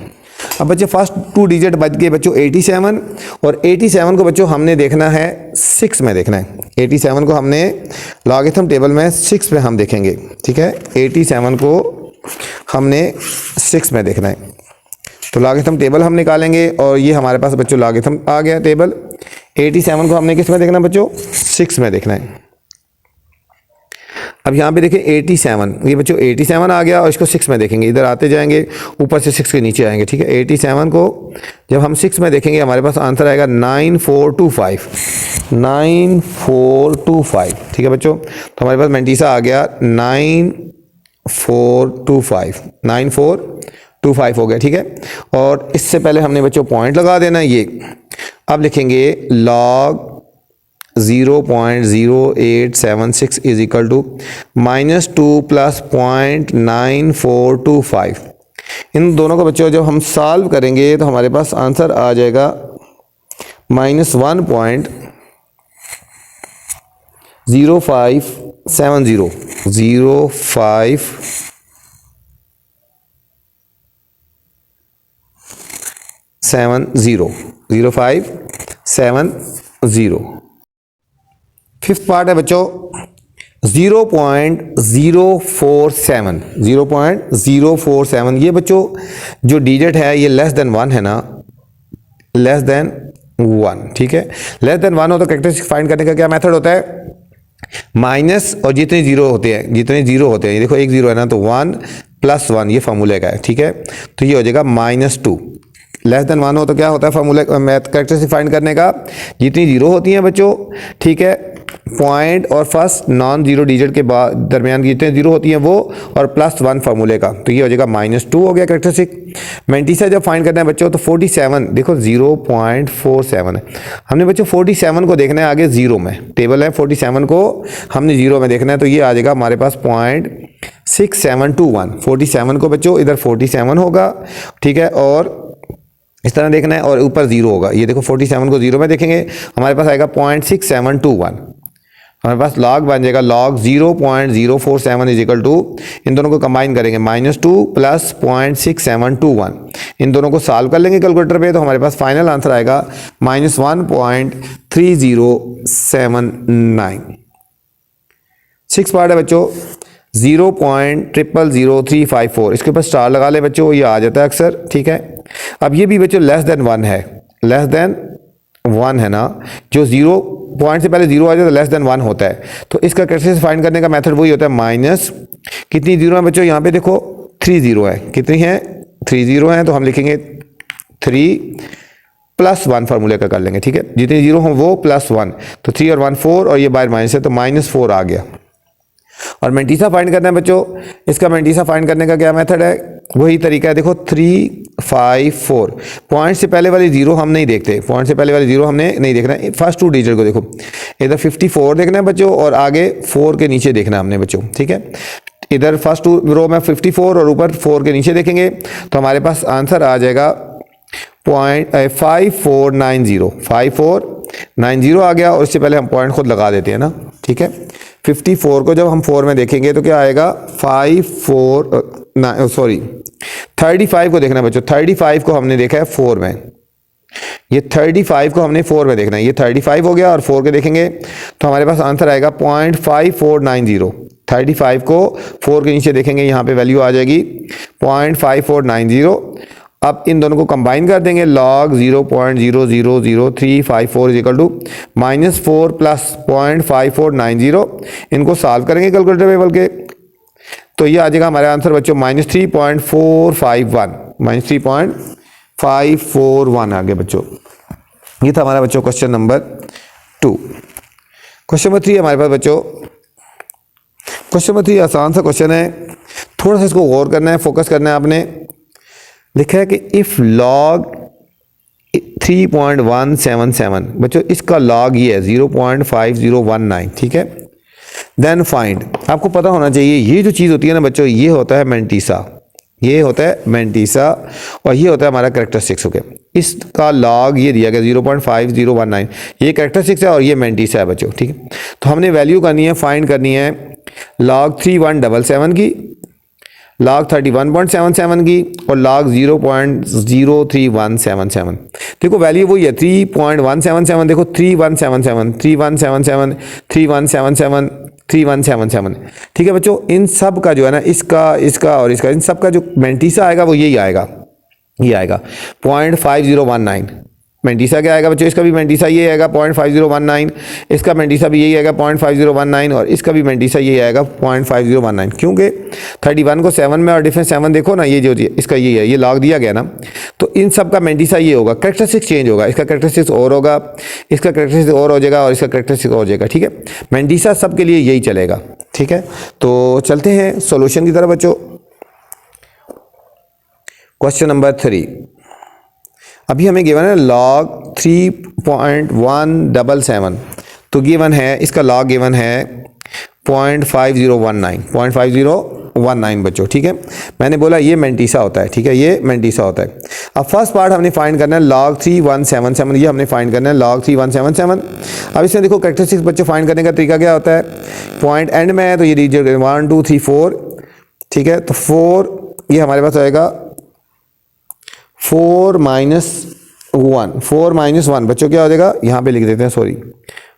अब बच्चे फर्स्ट 2 डिजिट बच गए बच्चों 87, और 87 को बच्चों हमने देखना है 6 में देखना है। 87 को हमने लॉगरिथम टेबल में 6 में हम देखेंगे। ठीक है, 87 को हमने 6 में देखना है, तो लॉगरिथम टेबल हम निकालेंगे, और ये हमारे पास बच्चों लॉगरिथम आ गया टेबल। 87 को हमने किस में देखना है बच्चों? 6 में देखना है। अब यहाँ पे देखिए 87, ये बच्चों 87 आ गया, और इसको 6 में देखेंगे। इधर आते जाएंगे, ऊपर से 6 के नीचे आएंगे। ठीक है, 87 को जब हम 6 में देखेंगे हमारे पास आंसर आएगा 9425। 9425। ठीक है बच्चों, तो हमारे पास मैंटीसा आ गया 9425। 9425 हो गया। ठीक है, और इससे पहले हमने बच्चों पॉइंट लगा देना ये। अब लिखेंगे log 0.0876 इज इक्वल टू -2 + 0.9425। इन दोनों को बच्चों जब हम सॉल्व करेंगे तो हमारे पास आंसर आ जाएगा -1.0570। 0570। फिफ्थ पार्ट है बच्चों 0.047। 0.047 ये बच्चों जो डिजिट है ये लेस देन 1 है ना, लेस देन 1। ठीक है, लेस देन 1 हो तो कैरेक्टरिस्टिक फाइंड करने का क्या मेथड होता है? माइनस, और जितने जीरो होते हैं, ये देखो एक जीरो है ना, तो 1 + 1 ये फार्मूले का है। ठीक है, तो ये हो जाएगा -2। लेस देन 1 हो तो क्या होता है फार्मूले मैथ कैरेक्टरिस्टिक फाइंड करने का? जितनी जीरो होती हैं बच्चों, ठीक है, पॉइंट और फर्स्ट नॉन जीरो डिजिट के बाद दरमियान जितने जीरो होती हैं वो, और +1 फार्मूले का, तो ये हो जाएगा -2 हो गया कैरेक्टरिस्टिक। मैंटीसा जब फाइंड करना है बच्चों तो 47, देखो 0.47 है, हमने बच्चों 47 को देखना है आगे जीरो में, टेबल है 47 को हमने जीरो में देखना है, तो ये आ जाएगा हमारे पास 0.6721। 47 को बच्चों इधर 47 होगा। ठीक है, और इस तरह देखना है, और ऊपर जीरो होगा। ये देखो 47 को जीरो में देखेंगे, हमारे पास आएगा 0.6721। हमारे पास लॉग बन जाएगा log 0.047 इज इक्वल टू, इन दोनों को कंबाइन करेंगे -2 + 0.6721। इन दोनों को सॉल्व कर लेंगे कैलकुलेटर पे, तो हमारे पास फाइनल आंसर आएगा -1.3079। 6 पार्ट है बच्चों 0.000354। इसके ऊपर स्टार लगा ले बच्चों, ये आ जाता है अक्सर। ठीक है, अब ये भी बच्चों लेस देन 1 है, लेस देन 1 है ना, जो जीरो पॉइंट से पहले जीरो आ जाए तो लेस देन 1 होता है। तो इसका कैरेक्टरिस्टिक फाइंड करने का मेथड वही होता है माइनस, कितनी जीरो है बच्चों? यहाँ पे देखो 3 जीरो है, कितनी है? 3 जीरो है, तो हम लिखेंगे 3 + 1 फार्मूले का कर लेंगे। ठीक है, जितने जीरो हों वो +1, तो 3 और 1 4, और ये बाहर माइनस है तो -4 आ गया। और मैंटीसा फाइंड करना है बच्चों, इसका मैंटीसा फाइंड करने का क्या मेथड है? वही तरीका है, देखो 354। पॉइंट से पहले वाली जीरो हम नहीं देखते, पॉइंट से पहले वाली जीरो हमने नहीं देखना है, फर्स्ट 2 डिजिट को देखो, इधर 54 देखना है बच्चों, और आगे 4 के नीचे देखना है हमने बच्चों। ठीक है, इधर फर्स्ट 2 रो में 54 और ऊपर 4 के नीचे देखेंगे, तो हमारे पास आंसर आ जाएगा 5490। 5490 आ गया, और इससे पहले हम पॉइंट खुद लगा देते हैं ना। ठीक है, 54 को जब हम 4 में देखेंगे तो क्या आएगा 35 को देखना बच्चों, 35 को हमने देखा है 4 में, ये 35 को हमने 4 में देखना है, ये 35 हो गया और 4 के देखेंगे तो हमारे पास आंसर आएगा 0.5490। 35 को 4 के नीचे देखेंगे, यहाँ पे वैल्यू आ जाएगी 0.5490। अब इन दोनों को कंबाइन कर देंगे, log 0.000354 is equal to -4 plus 0.5490। इनको सॉल्व करेंगे कैलकुलेटर टेबल के तो ये आ जाएगा हमारा आंसर बच्चों -3.451, -3.541 आ गया बच्चों। ये था हमारा बच्चों क्वेश्चन नंबर 2। क्वेश्चन नंबर 3 हमारे पास बच्चों, क्वेश्चन नंबर 3 आसान सा क्वेश्चन है, थोड़ा सा इसको गौर करना है, फोकस करना है आपने। लिखा है कि इफ लॉग 3.177 बच्चों, इसका लॉग ये है 0.5019, ठीक है। देन फाइंड, आपको पता होना चाहिए ये जो चीज़ होती है ना बच्चों, ये होता है मैंटीसा, ये होता है मैंटीसा और ये होता है हमारा कैरेक्टरिस्टिक्स। ओके, इसका लॉग ये दिया गया 0.5019, ये कैरेक्टरिस्टिक्स है और ये मैंटीसा है बच्चों, ठीक है। तो हमने वैल्यू करनी है, फाइंड करनी है लॉग 3177 की, log 31.77 की और log 0.03177। देखो वैल्यू वही है 3.177, देखो 3177, 3177, 3177, 3177, ठीक है बच्चों। इन सब का जो है ना, इसका और इसका, इन सब का जो मैंटीसा आएगा वो यही आएगा, ये आएगा 0.5019। मैंटीसा क्या आएगा बच्चों, इसका भी मैंटीसा ये आएगा 0.5019, इसका मैंटीसा भी यही आएगा 0.5019 और इसका भी मैंटीसा ये आएगा 0.5019। क्योंकि 31 को 7 में और डिफरेंस 7 देखो ना, ये जो इसका ये है, ये लॉग दिया गया ना, तो इन सब का मैंटीसा ये होगा, कैरेक्टरिस्टिक्स चेंज होगा, इसका कैरेक्टरिस्टिक्स और होगा, इसका कैरेक्टरिस्टिक्स और हो जाएगा और इसका कैरेक्टरिस्टिक्स और हो जाएगा, ठीक है। मैंटीसा सबके लिए यही चलेगा, ठीक है। तो चलते हैं सोल्यूशन की तरफ बच्चों। क्वेश्चन नंबर 3, अभी हमें गिवन है log 3.177, तो गिवन है, इसका log गिवन है 0.5019 बच्चों, ठीक है। मैंने बोला ये मैंटीसा होता है, ठीक है, ये मैंटीसा होता है। अब फर्स्ट पार्ट हमने फाइंड करना है log 3177, ये हमने फाइंड करना है log 3177। अब इसमें देखो कैरेक्टरिस्टिक्स बच्चों फाइंड करने का तरीका क्या होता है, पॉइंट एंड में है तो ये डिजिट 1 2 3 4, ठीक है। तो 4 ये हमारे पास आएगा 4 माइनस 1 बच्चों क्या हो जाएगा, यहाँ पे लिख देते हैं, सॉरी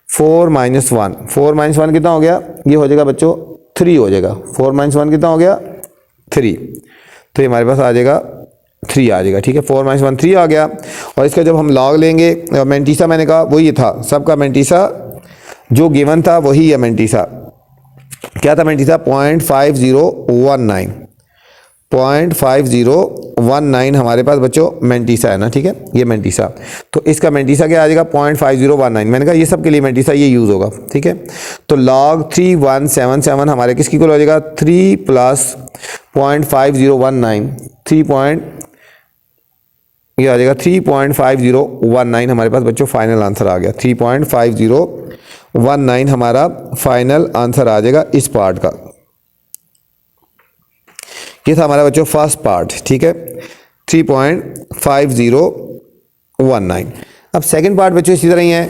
4 माइनस 1 कितना हो गया, ये हो जाएगा बच्चों 3 हो जाएगा। 4 माइनस 1 कितना हो गया 3, तो ये हमारे पास आ जाएगा 3 आ जाएगा, ठीक है। 4 माइनस 1 3 आ गया और इसका जब हम लॉग लेंगे, मैंटीसा मैंने कहा वही था, सबका मैंटीसा जो गिवन था वही है मैंटीसा। क्या था मैंटीसा 0.5019 हमारे पास बच्चों मैंटीसा है ना, ठीक है, ये मैंटीसा। तो इसका मैंटीसा क्या आ जाएगा 0.5019, मैंने कहा ये सब के लिए मैंटीसा ये यूज़ होगा, ठीक है। तो log 3177 हमारे किसकी को हो जाएगा 3 प्लस 0.5019, 3 ये आ जाएगा 3.5019 हमारे पास बच्चों फाइनल आंसर आ गया। 3.5019 हमारा फाइनल आंसर आ जाएगा इस पार्ट का। ये था हमारा बच्चों फर्स्ट पार्ट, ठीक है, 3.5019। अब सेकंड पार्ट बच्चों इसी तरह ही है।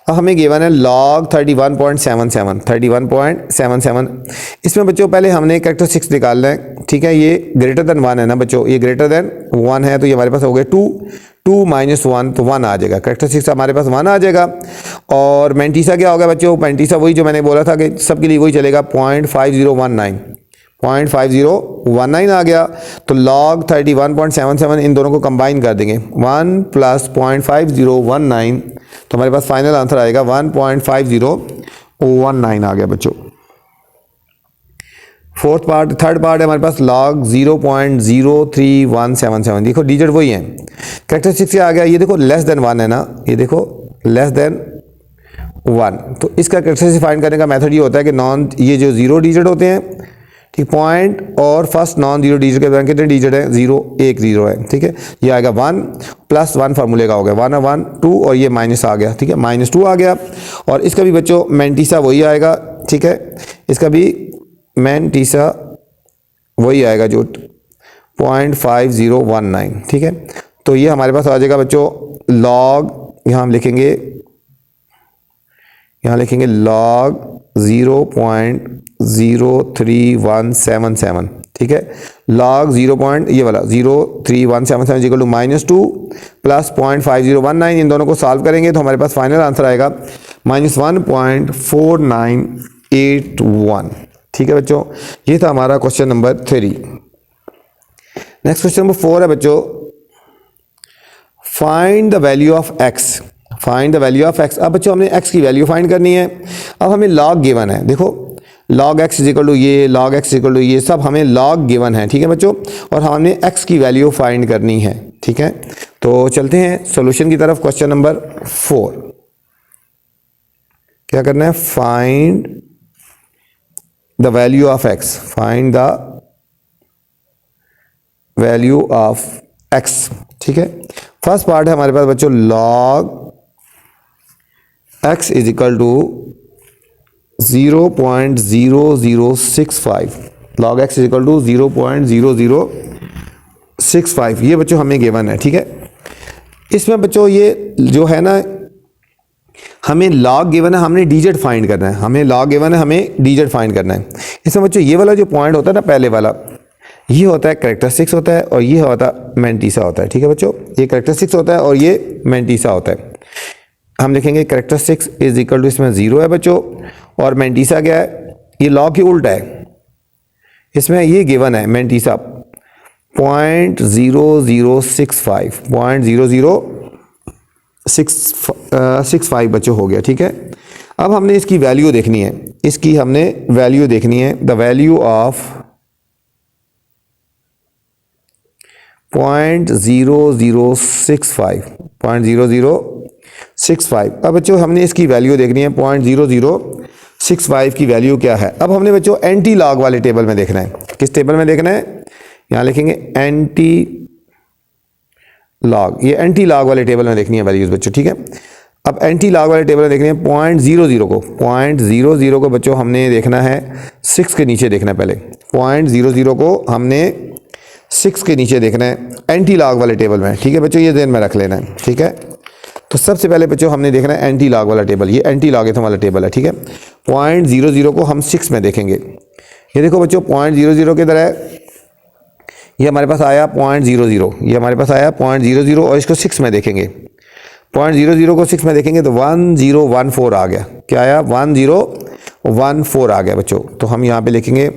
अब हमें गिवन है log 31.77, इसमें बच्चों पहले हमने कैरेक्टरिस्टिक्स निकालना है, ठीक है। ये ग्रेटर देन 1 है ना बच्चों, ये ग्रेटर देन 1 है तो ये हमारे पास हो गया 2 माइनस 1 तो 1 आ जाएगा, कैरेक्टरिस्टिक्स हमारे पास 1 आ जाएगा। और मैंटीसा क्या होगा बच्चों, मैंटीसा वही जो मैंने बोला था कि सबके लिए वही चलेगा 0.5019 आ गया। तो log 31.77 इन दोनों को कंबाइन कर देंगे, 1 प्लस 0.5019, तो हमारे पास फाइनल आंसर आएगा 1.5019 आ गया बच्चों। थर्ड पार्ट है हमारे पास log 0.03177, देखो डिजिट वही है, कैरेक्टरिस्टिक्स से आ गया, ये देखो लेस देन 1 है ना, ये देखो लेस देन 1, तो इसका कैरेक्टरिस्टिक्स फाइंड करने का मेथड ये होता है कि ये जो 0 डिजिट होते हैं, ठीक, पॉइंट और फर्स्ट नॉन जीरो डिजिट के दौरान कितने डिजिट है 0 1 0 है, ठीक है। ये आएगा 1 प्लस 1 फार्मूले का हो गया 1 और 1 2 और ये माइनस आ गया, ठीक है, -2 आ गया। और इसका भी बच्चों मैंटीसा वही आएगा, ठीक है, इसका भी मैंटीसा वही आएगा जो 0.5019, ठीक है। तो ये हमारे पास आ जाएगा बच्चों log, यहाँ हम लिखेंगे, यहाँ लिखेंगे log 0.03177, ठीक है। log 0. ये वाला 03177 इक्वल टू -2 प्लस 0.5019, इन दोनों को सॉल्व करेंगे तो हमारे पास फाइनल आंसर आएगा -1.4981, ठीक है बच्चों। ये था हमारा question number 3। Next question number 4 है बच्चों, find the value of x। Find the value of x। अब बच्चों हमने x की वैल्यू फाइंड करनी है। अब हमें log गिवन है, देखो log x is equal to ये, log x इक्वल टू ये, सब हमें log गिवन है, ठीक है बच्चों। और हमें x की वैल्यू फाइंड करनी है, ठीक है। तो चलते हैं सॉल्यूशन की तरफ। क्वेश्चन नंबर 4 क्या करना है, find the value of x। Find the value of x, ठीक है। फर्स्ट पार्ट है हमारे पास बच्चों log x is equal to 0.0065। log x is equal to 0.0065, ये बच्चों हमें गिवन है, ठीक है। इसमें बच्चों ये जो है ना, हमें log गिवन है, हमने डिजिट फाइंड करना है। हमें log गिवन है, हमें डिजिट फाइंड करना है। इसमें बच्चों ये वाला जो पॉइंट होता है ना, पहले वाला, ये होता है कैरेक्टरिस्टिक्स होता है, और ये होता है मैंटीसा होता है, ठीक है बच्चों। ये कैरेक्टरिस्टिक्स होता है और ये मैंटीसा होता है। हम लिखेंगे कैरेक्टरिस्टिक्स इज इक्वल टू, इसमें 0 है बच्चों, और मैंटीसा क्या है, ये log की उल्टा है। इसमें ये गिवन है मैंटीसा 0.0065, 0.0065 बच्चों हो गया, ठीक है। अब हमने इसकी वैल्यू देखनी है, इसकी हमने वैल्यू देखनी है, द वैल्यू ऑफ 0.0065। अब बच्चों हमने इसकी वैल्यू देखनी है 0.0065 की वैल्यू क्या है। अब हमने बच्चों एंटी लॉग वाले टेबल में देखना है। किस टेबल में देखना है, यहां लिखेंगे एंटी लॉग। ये एंटी लॉग वाले टेबल में देखनी है वैल्यूज बच्चों, ठीक है। अब एंटी लॉग वाले टेबल में देखनी है 0.00 को बच्चों हमने देखना है 6 के नीचे देखना है। पहले 0.00 को हमने 6 के नीचे देखना है एंटी लॉग वाले टेबल में, ठीक है बच्चों। ये ध्यान में रख लेना है, ठीक है। तो सबसे पहले बच्चों हमने देखना है एंटी लॉग वाला टेबल। ये एंटी लॉगरिथम वाला टेबल है, ठीक है। 0.00 को हम 6 में देखेंगे। ये देखो बच्चों 0.00 की तरह ये हमारे पास आया 0.00, ये हमारे पास आया 0.00, और इसको 6 में देखेंगे। 0.00 को 6 में देखेंगे तो 1014 आ गया। क्या आया, 1014 आ गया बच्चों। तो हम यहाँ पे लिखेंगे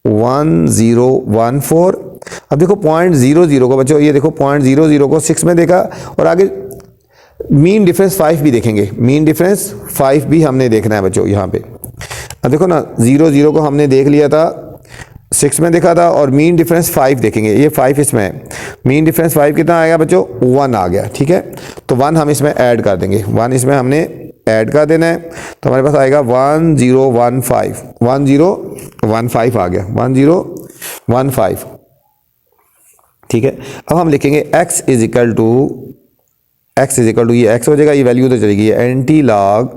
1014। अब देखो 0.00 को बच्चों, ये देखो 0.00 को 6 में देखा, और आगे मीन डिफरेंस 5 भी देखेंगे। मीन डिफरेंस 5 भी हमने देखना है बच्चों यहाँ पे। अब देखो ना 0.00 को हमने देख लिया था, 6 में देखा था, और मीन डिफरेंस 5 देखेंगे। ये 5 इसमें है। मीन डिफरेंस 5 कितना आएगा बच्चों, 1 आ गया, ठीक है। तो 1 हम इसमें ऐड कर देंगे, 1 इसमें हमने ऐड कर देना है। तो हमारे पास आएगा 1015, 1015 आ गया, 1015, ठीक है। अब हम लिखेंगे x इज इक्वल टू ये x हो जाएगा, ये वैल्यू तो चलेगी, ये anti log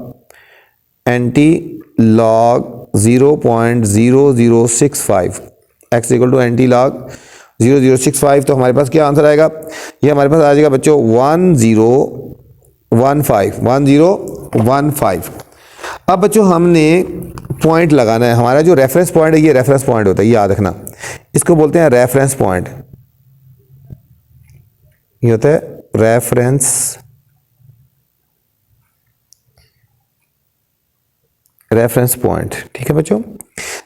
0.0065, x equal to anti log 0065। तो हमारे पास क्या आंसर आएगा, ये हमारे पास आ जाएगा बच्चों 1015। अब बच्चों हमने पॉइंट लगाना है। हमारा जो रेफरेंस पॉइंट है, ये रेफरेंस पॉइंट होता है, ये याद रखना। इसको बोलते हैं रेफरेंस पॉइंट। ये होता है रेफरेंस पॉइंट, ठीक है बच्चों।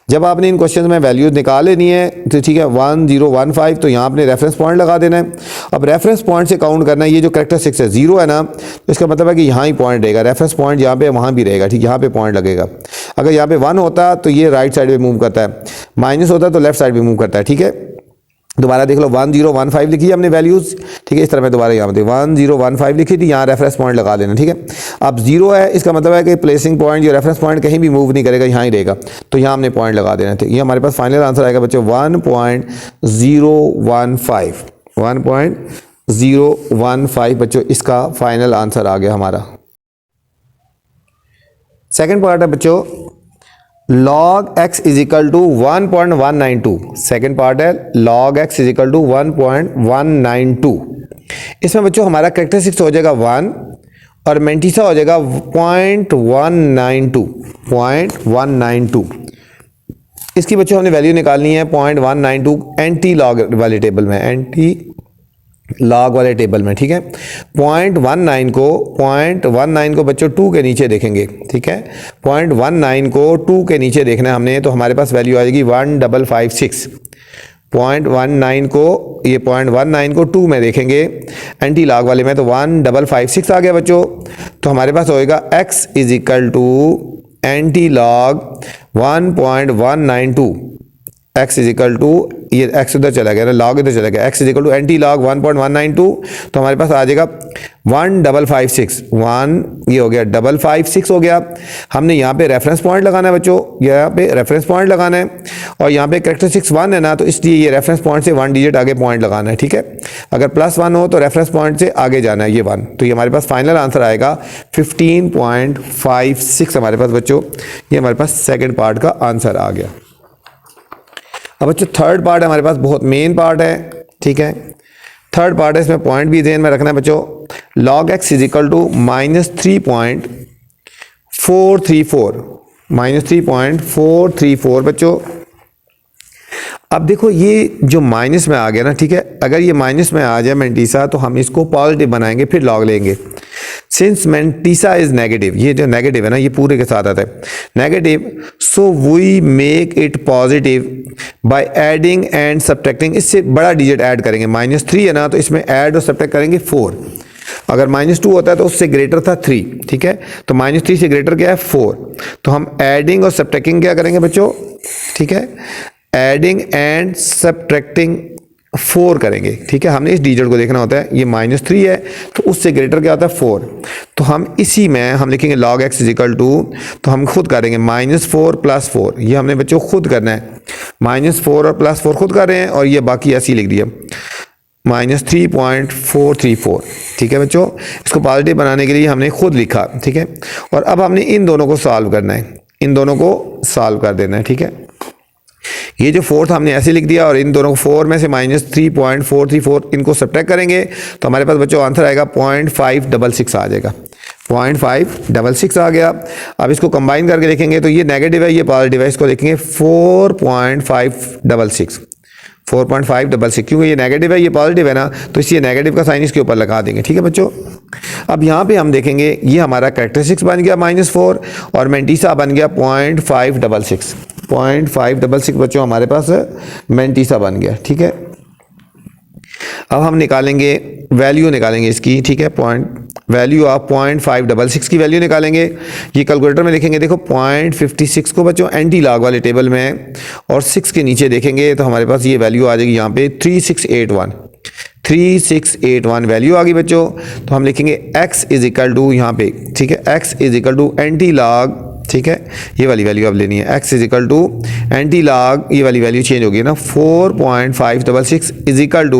जब आपने इन क्वेश्चन में वैल्यूज निकाल लेनी है तो ठीक है 1015, तो यहाँ आपने रेफरेंस पॉइंट लगा देना है। अब रेफरेंस पॉइंट से काउंट करना है। ये जो कैरेक्टरिस्टिक्स है 0 है ना, तो इसका मतलब है कि यहाँ ही पॉइंट रहेगा। रेफरेंस पॉइंट यहाँ पे वहाँ भी रहेगा, ठीक, यहाँ पे पॉइंट लगेगा। अगर यहाँ पे 1 होता तो ये राइट साइड पे मूव करता है, माइनस होता तो लेफ्ट साइड पे मूव करता है, ठीक है। दोबारा देख लो 1015 लिखी है हमने वैल्यूज, ठीक है। इस तरह मैं दोबारा यहाँ पे 1015 लिखी थी, यहाँ रेफरेंस पॉइंट लगा देना, ठीक है। अब 0 है, इसका मतलब है कि प्लेसिंग पॉइंट जो रेफरेंस पॉइंट कहीं भी मूव नहीं करेगा, यहाँ ही रहेगा। तो यहाँ हमने पॉइंट लगा देना था। ये हमारे पास फाइनल आंसर आएगा बच्चों 1.015 बच्चों, इसका फाइनल आंसर आ गया हमारा। सेकेंड पार्ट है बच्चों log x is equal to 1.192। Second part है log x is equal to 1.192। इसमें बच्चों हमारा कैरेक्टरिस्टिक्स हो जाएगा 1, और मेंटीसा हो जाएगा 0.192, 0.192। इसकी बच्चों हमने वैल्यू निकालनी है 0.192 एंटी लॉग वाले टेबल में, एंटी लॉग वाले टेबल में, ठीक है। 0.19 को बच्चों 2 के नीचे देखेंगे, ठीक है। 0.19 को 2 के नीचे देखना है हमने, तो हमारे पास वैल्यू आ जाएगी 1556। 0.19 को, ये 0.19 को 2 में देखेंगे एंटी लॉग वाले में, तो 1556 आ गया बच्चों। तो हमारे पास होएगा x is equal to anti log 1.192, x is equal to, ये x उधर चला गया ना, लॉग इधर चला गया, x is equal to anti log 1.192, तो हमारे पास आ जाएगा 1556, 1 ये हो गया 556 हो गया। हमने यहाँ पे रेफरेंस पॉइंट लगाना है बच्चों, यहाँ पे रेफरेंस पॉइंट लगाना है, और यहाँ पे कैरेक्टरिस्टिक्स 1 है ना, तो इसलिए ये रेफरेंस पॉइंट से 1 डिजिट आगे पॉइंट लगाना है, ठीक है। अगर +1 हो तो रेफरेंस पॉइंट से आगे जाना है, ये 1, तो ये हमारे पास फाइनल आंसर आएगा 15.56 हमारे पास बच्चों, ये हमारे पास सेकेंड पार्ट का आंसर आ गया। अब बच्चों थर्ड पार्ट हमारे पास बहुत मेन पार्ट है, ठीक है। थर्ड पार्ट है, इसमें पॉइंट भी ध्यान में रखना है बच्चों। log x is equal to -3.434 बच्चों। अब देखो ये जो माइनस में आ गया ना, ठीक है, अगर ये माइनस में आ जाए मेंटीसा, तो हम इसको पॉजिटिव बनाएंगे, फिर लॉग लेंगे। सिंस मेंटीसा इज नेगेटिव, ये जो नेगेटिव है ना, ये पूरे के साथ आता है negative, so we make it positive by adding and subtracting. इससे बड़ा डिजिट ऐड करेंगे, -3 है ना, तो इसमें ऐड और सब्ट्रैक्ट करेंगे 4। अगर -2 होता है तो उससे ग्रेटर था 3, ठीक है, तो -3 से ग्रेटर क्या है 4, तो हम एडिंग और सब्ट्रैक्टिंग क्या करेंगे बच्चों, ठीक है, एडिंग एंड सब्ट्रैक्टिंग 4 करेंगे, ठीक है। हमने इस डिजिट को देखना होता है, ये -3 है तो उससे ग्रेटर क्या होता है 4, तो हम इसी में हम लिखेंगे log x is equal to, तो हम खुद करेंगे -4 + 4, ये हमने बच्चों खुद करना है, -4 और +4 खुद कर रहे हैं, और ये बाकी ऐसे ही लिख दिया -3.434, ठीक है बच्चों। इसको पॉजिटिव बनाने के लिए हमने खुद लिखा, ठीक है, और अब हमने इन दोनों को सॉल्व करना है, इन दोनों को सॉल्व कर देना है, ठीक है। ये जो 4 था हमने ऐसे लिख दिया, और इन दोनों को 4 में से -3.434 इनको सब्ट्रैक्ट करेंगे, तो हमारे पास बच्चों आंसर आएगा 0.566 आ जाएगा, 0.566 आ गया। अब इसको कंबाइन करके देखेंगे तो ये नेगेटिव है, ये पॉजिटिव है, इसको देखेंगे 4.566, 4.566, क्योंकि ये नेगेटिव है, ये पॉजिटिव है ना, तो इसलिए नेगेटिव का साइन इसके ऊपर लगा देंगे, ठीक है बच्चों। अब यहाँ पे हम देखेंगे ये हमारा कैरेक्टरिस्टिक्स बन गया -4, और मेंटीसा बन गया 0.566, 0.566 बच्चों हमारे पास मेंटीसा बन गया, ठीक है। अब हम निकालेंगे वैल्यू, निकालेंगे इसकी, ठीक है, वैल्यू ऑफ 0.566 की वैल्यू निकालेंगे। ये कैलकुलेटर में देखेंगे, देखो 0.56 को बच्चों एंटी लॉग वाले टेबल में और 6 के नीचे देखेंगे, तो हमारे पास ये वैल्यू आ जाएगी यहाँ पे 3681 वैल्यू आ गई बच्चों। तो हम लिखेंगे x इज इक्वल टू यहाँ पे, ठीक है, x is equal to anti log, ठीक है, ये वाली वैल्यू अब लेनी है, x is equal to anti log, ये वाली वैल्यू चेंज होगी ना, 4.566 इज इक्वल टू,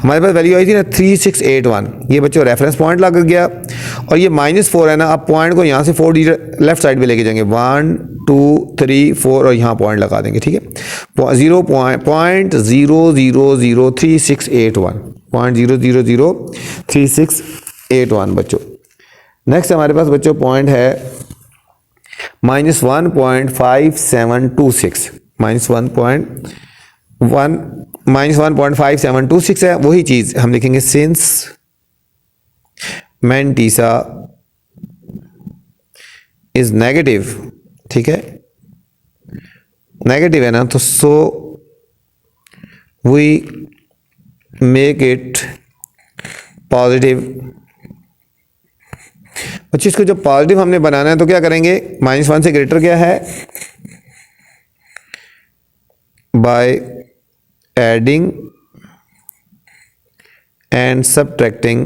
हमारे पास वैल्यू आई थी ना 3681, ये बच्चों रेफरेंस पॉइंट लग गया, और ये -4 है ना, अब पॉइंट को यहाँ से 4 डिजिट लेफ्ट साइड पे लेके जाएंगे, 1 2 3 4, और यहाँ पॉइंट लगा देंगे, ठीक है, 0.000368 बच्चों। नेक्स्ट हमारे पास बच्चों पॉइंट है -1.5726, -1.5726 है, वही चीज हम लिखेंगे सिंस मेंटीसा इज नेगेटिव, ठीक है, नेगेटिव है ना, तो so we make it positive. बच्चों इसको जब पॉजिटिव हमने बनाना है तो क्या करेंगे, -1 से ग्रेटर क्या है, बाय एडिंग एंड सब्ट्रैक्टिंग।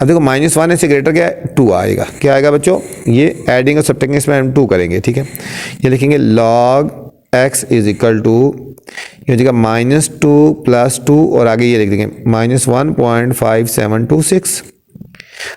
अब देखो -1 से ग्रेटर क्या है, 2 आएगा, क्या आएगा बच्चों, ये एडिंग और सब्ट्रैक्टिंग इसमें हम 2 करेंगे, ठीक है। ये लिखेंगे log x is equal to, ये हो जाएगा -2 + 2, और आगे ये लिख देंगे -1.5726।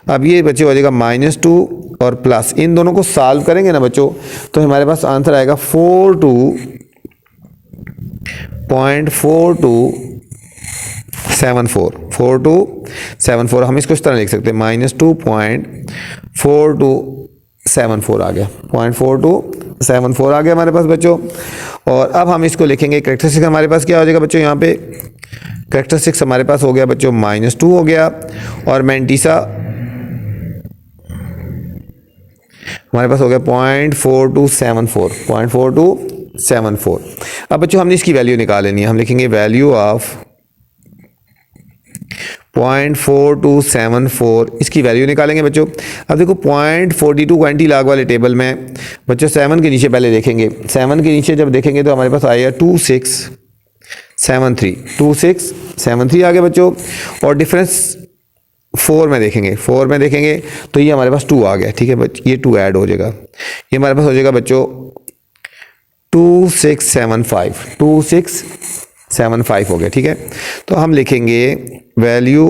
अब ये बच्चे हो जाएगा -2 और प्लस, इन दोनों को सॉल्व करेंगे ना बच्चों, तो हमारे पास आंसर आएगा 42.4274, .4274, हम इसको इस तरह लिख सकते हैं -2.4274 आ गया, 0.4274 आ गया हमारे पास बच्चों। और अब हम इसको लिखेंगे कैरेक्टरिस्टिक हमारे पास क्या हो जाएगा बच्चों, यहाँ पे कैरेक्टरिस्टिक्स हमारे पास हो गया बच्चों -2 हो गया, और मैंटीसा हमारे पास हो गया 0.4274। अब बच्चों हमने इसकी वैल्यू निकाल लेनी है, हम लिखेंगे वैल्यू ऑफ 0.4274, इसकी वैल्यू निकालेंगे बच्चों। अब देखो 0.42 को एंटी लॉग वाले टेबल में बच्चों 7 के नीचे पहले देखेंगे, 7 के नीचे जब देखेंगे तो हमारे पास आएगा 2673 आ गया बच्चों। और डिफरेंस 4 में देखेंगे, 4 में देखेंगे तो ये हमारे पास 2 आ गया, ठीक है बच्चों, ये 2 ऐड हो जाएगा, ये हमारे पास हो जाएगा बच्चों 2675 हो गया, ठीक है। तो हम लिखेंगे value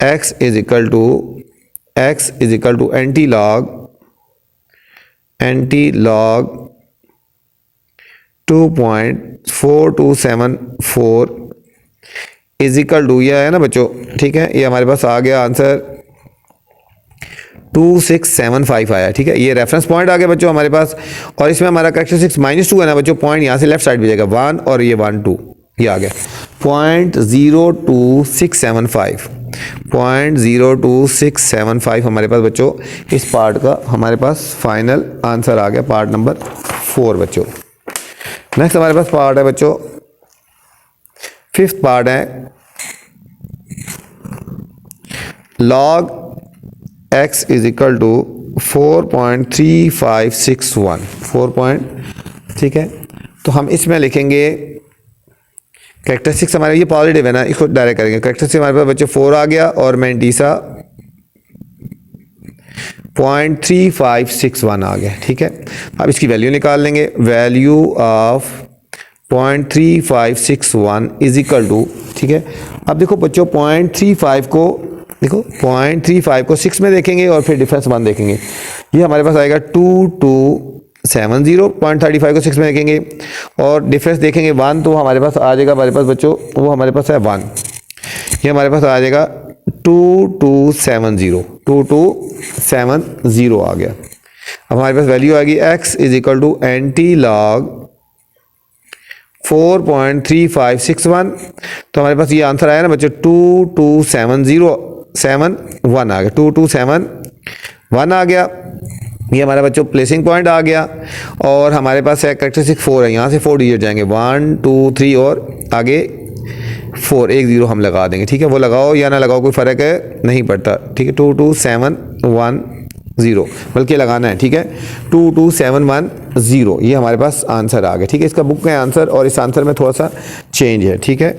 x is equal to anti log 2.4274 is equal to, यह है ना बच्चों, ठीक है, ये हमारे पास आ गया आंसर 2675 आया, ठीक है, ये रेफरेंस पॉइंट आ गया बच्चों हमारे पास। और इसमें हमारा कैरेक्टरिस्टिक्स -2 है ना बच्चों, पॉइंट यहाँ से लेफ्ट साइड भी जाएगा 1 और ये 1 2, ये आ गया 0.02675 हमारे पास बच्चों इस पार्ट का हमारे पास फाइनल आंसर आ गया, पार्ट नंबर 4 बच्चों। नेक्स्ट हमारे पास पार्ट है बच्चों, 5th पार्ट है log x is equal to 4.3561 ठीक है। तो हम इसमें लिखेंगे कैरेक्टरिस्टिक्स हमारे, ये पॉजिटिव है ना, इसको डायरेक्ट करेंगे। कैरेक्टरिस्टिक्स हमारे पास बच्चे 4 आ गया और मैंटीसा 0.3561 आ गया, ठीक है। अब इसकी वैल्यू निकाल लेंगे, value of 0.3561 is equal to, ठीक है। अब देखो बच्चों 0.35 को देखो 0.35 को 6 में देखेंगे और फिर डिफरेंस 1 देखेंगे, ये हमारे पास आएगा 2270। 0.35 को 6 में देखेंगे और डिफरेंस देखेंगे 1, तो हमारे पास आ जाएगा हमारे पास बच्चों, वो हमारे पास है 1, ये हमारे पास आ जाएगा 2270 आ गया। अब हमारे पास वैल्यू आ गई x is equal to anti log 4.3561, तो हमारे पास ये आंसर आया ना बच्चों 227071 आ गया, 2271 आ गया, ये हमारा बच्चों प्लेसिंग पॉइंट आ गया। और हमारे पास है कैरेक्टरिस्टिक 4 है, यहाँ से 4 डिजिट जाएंगे 1 2 3 और आगे 4, एक 0 हम लगा देंगे, ठीक है, वो लगाओ या ना लगाओ कोई फ़र्क है नहीं पड़ता, ठीक है। 22710 बल्कि लगाना है, ठीक है, 22710, ये हमारे पास आंसर आ गया, ठीक है। इसका बुक का आंसर और इस आंसर में थोड़ा सा चेंज है, ठीक है।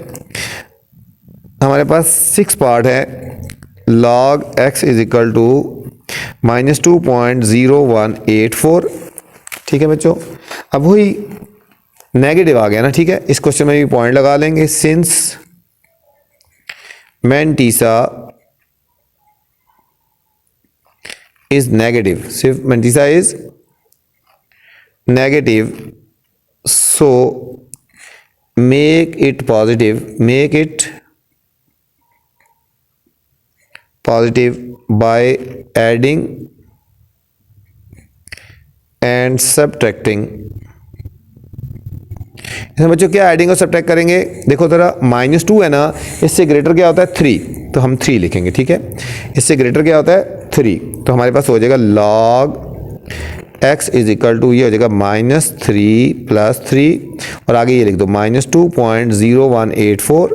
हमारे पास 6 पार्ट है, log x is equal to -2.0184, ठीक है बच्चों। अब वही नेगेटिव आ गया ना, ठीक है, इस क्वेश्चन में भी पॉइंट लगा लेंगे, सिंस मैंटीसा इज नेगेटिव, सिर्फ mantissa is negative, so make it positive by adding and subtracting. इसमें बच्चों क्या एडिंग और सब्ट्रैक्ट करेंगे, देखो जरा -2 है ना, इससे ग्रेटर क्या होता है 3, तो हम 3 लिखेंगे, ठीक है। इससे ग्रेटर क्या होता है 3, तो हमारे पास हो जाएगा log x is equal to, ये हो जाएगा -3 + 3 और आगे ये लिख दो -2.0184,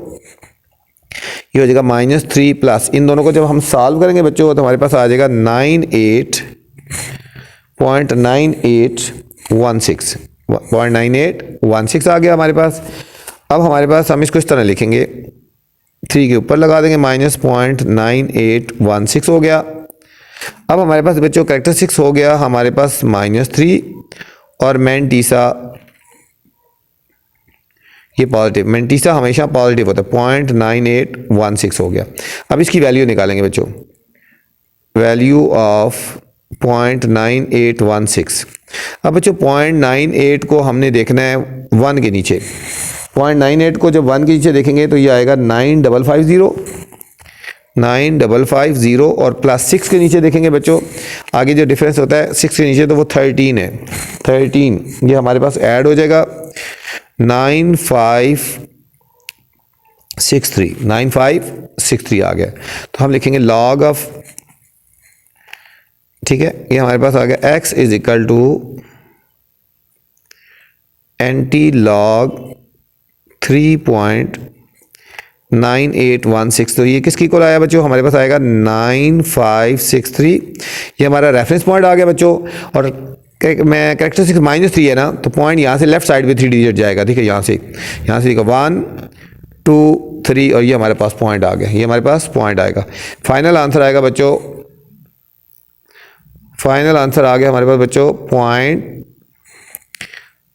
ये हो जाएगा -3 प्लस, इन दोनों को जब हम सॉल्व करेंगे बच्चों तो हमारे पास आ जाएगा 98.9816 आ गया हमारे पास। अब हमारे पास हम इसको इस तरह लिखेंगे, 3 के ऊपर लगा देंगे -0.9816 हो गया। अब हमारे पास बच्चों कैरेक्टरिस्टिक्स हो गया हमारे पास -3 और मैंटीसा, ये पॉजिटिव, मैंटीसा हमेशा पॉजिटिव होता है, 0.9816 हो गया। अब इसकी वैल्यू निकालेंगे बच्चों, वैल्यू ऑफ 0.9816। अब बच्चों 0.98 को हमने देखना है 1 के नीचे, 0.98 को जब 1 के नीचे देखेंगे तो ये आएगा 9550 और प्लस 6 के नीचे देखेंगे बच्चों, आगे जो डिफरेंस होता है 6 के नीचे तो वो 13 है, 13 ये हमारे पास ऐड हो जाएगा 9563 आ गया। तो हम लिखेंगे log ऑफ, ठीक है, ये हमारे पास आ गया x is equal to anti log 3.9816। तो ये किसकी इक्वल आया बच्चों, हमारे पास आएगा 9563। ये हमारा रेफरेंस पॉइंट आ गया बच्चों। और मैं कैरेक्टरिस्टिक्स -3 है ना, तो पॉइंट यहाँ से लेफ्ट साइड पे 3 डिजिट जाएगा, ठीक है, यहाँ से देखो 1 2 3 और ये हमारे पास पॉइंट आ गया, ये हमारे पास पॉइंट आएगा। फाइनल आंसर आएगा बच्चों, फाइनल आंसर आ गया हमारे पास बच्चों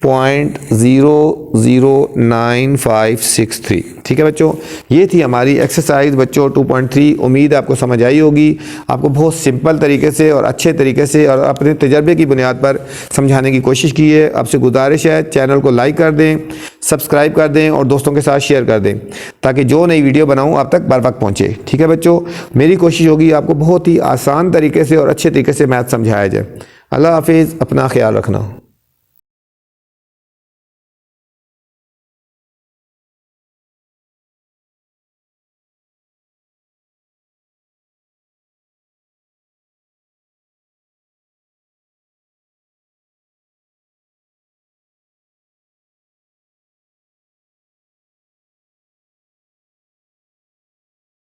.009563। ठीक है बच्चों, ये थी हमारी एक्सरसाइज बच्चों 2.3। उम्मीद है आपको समझ आई होगी। आपको बहुत सिंपल तरीके से और अच्छे तरीके से और अपने तजर्बे की बुनियाद पर समझाने की कोशिश की है। आपसे गुजारिश है चैनल को लाइक कर दें, सब्सक्राइब कर दें और दोस्तों के साथ शेयर कर दें, ताकि जो नई वीडियो बनाऊँ आप तक बर वक्त पहुँचे। ठीक है बच्चों, मेरी कोशिश होगी आपको बहुत ही आसान तरीके से और अच्छे तरीके से मैथ समझाया जाए। अल्लाह हाफिज़, अपना ख्याल रखना।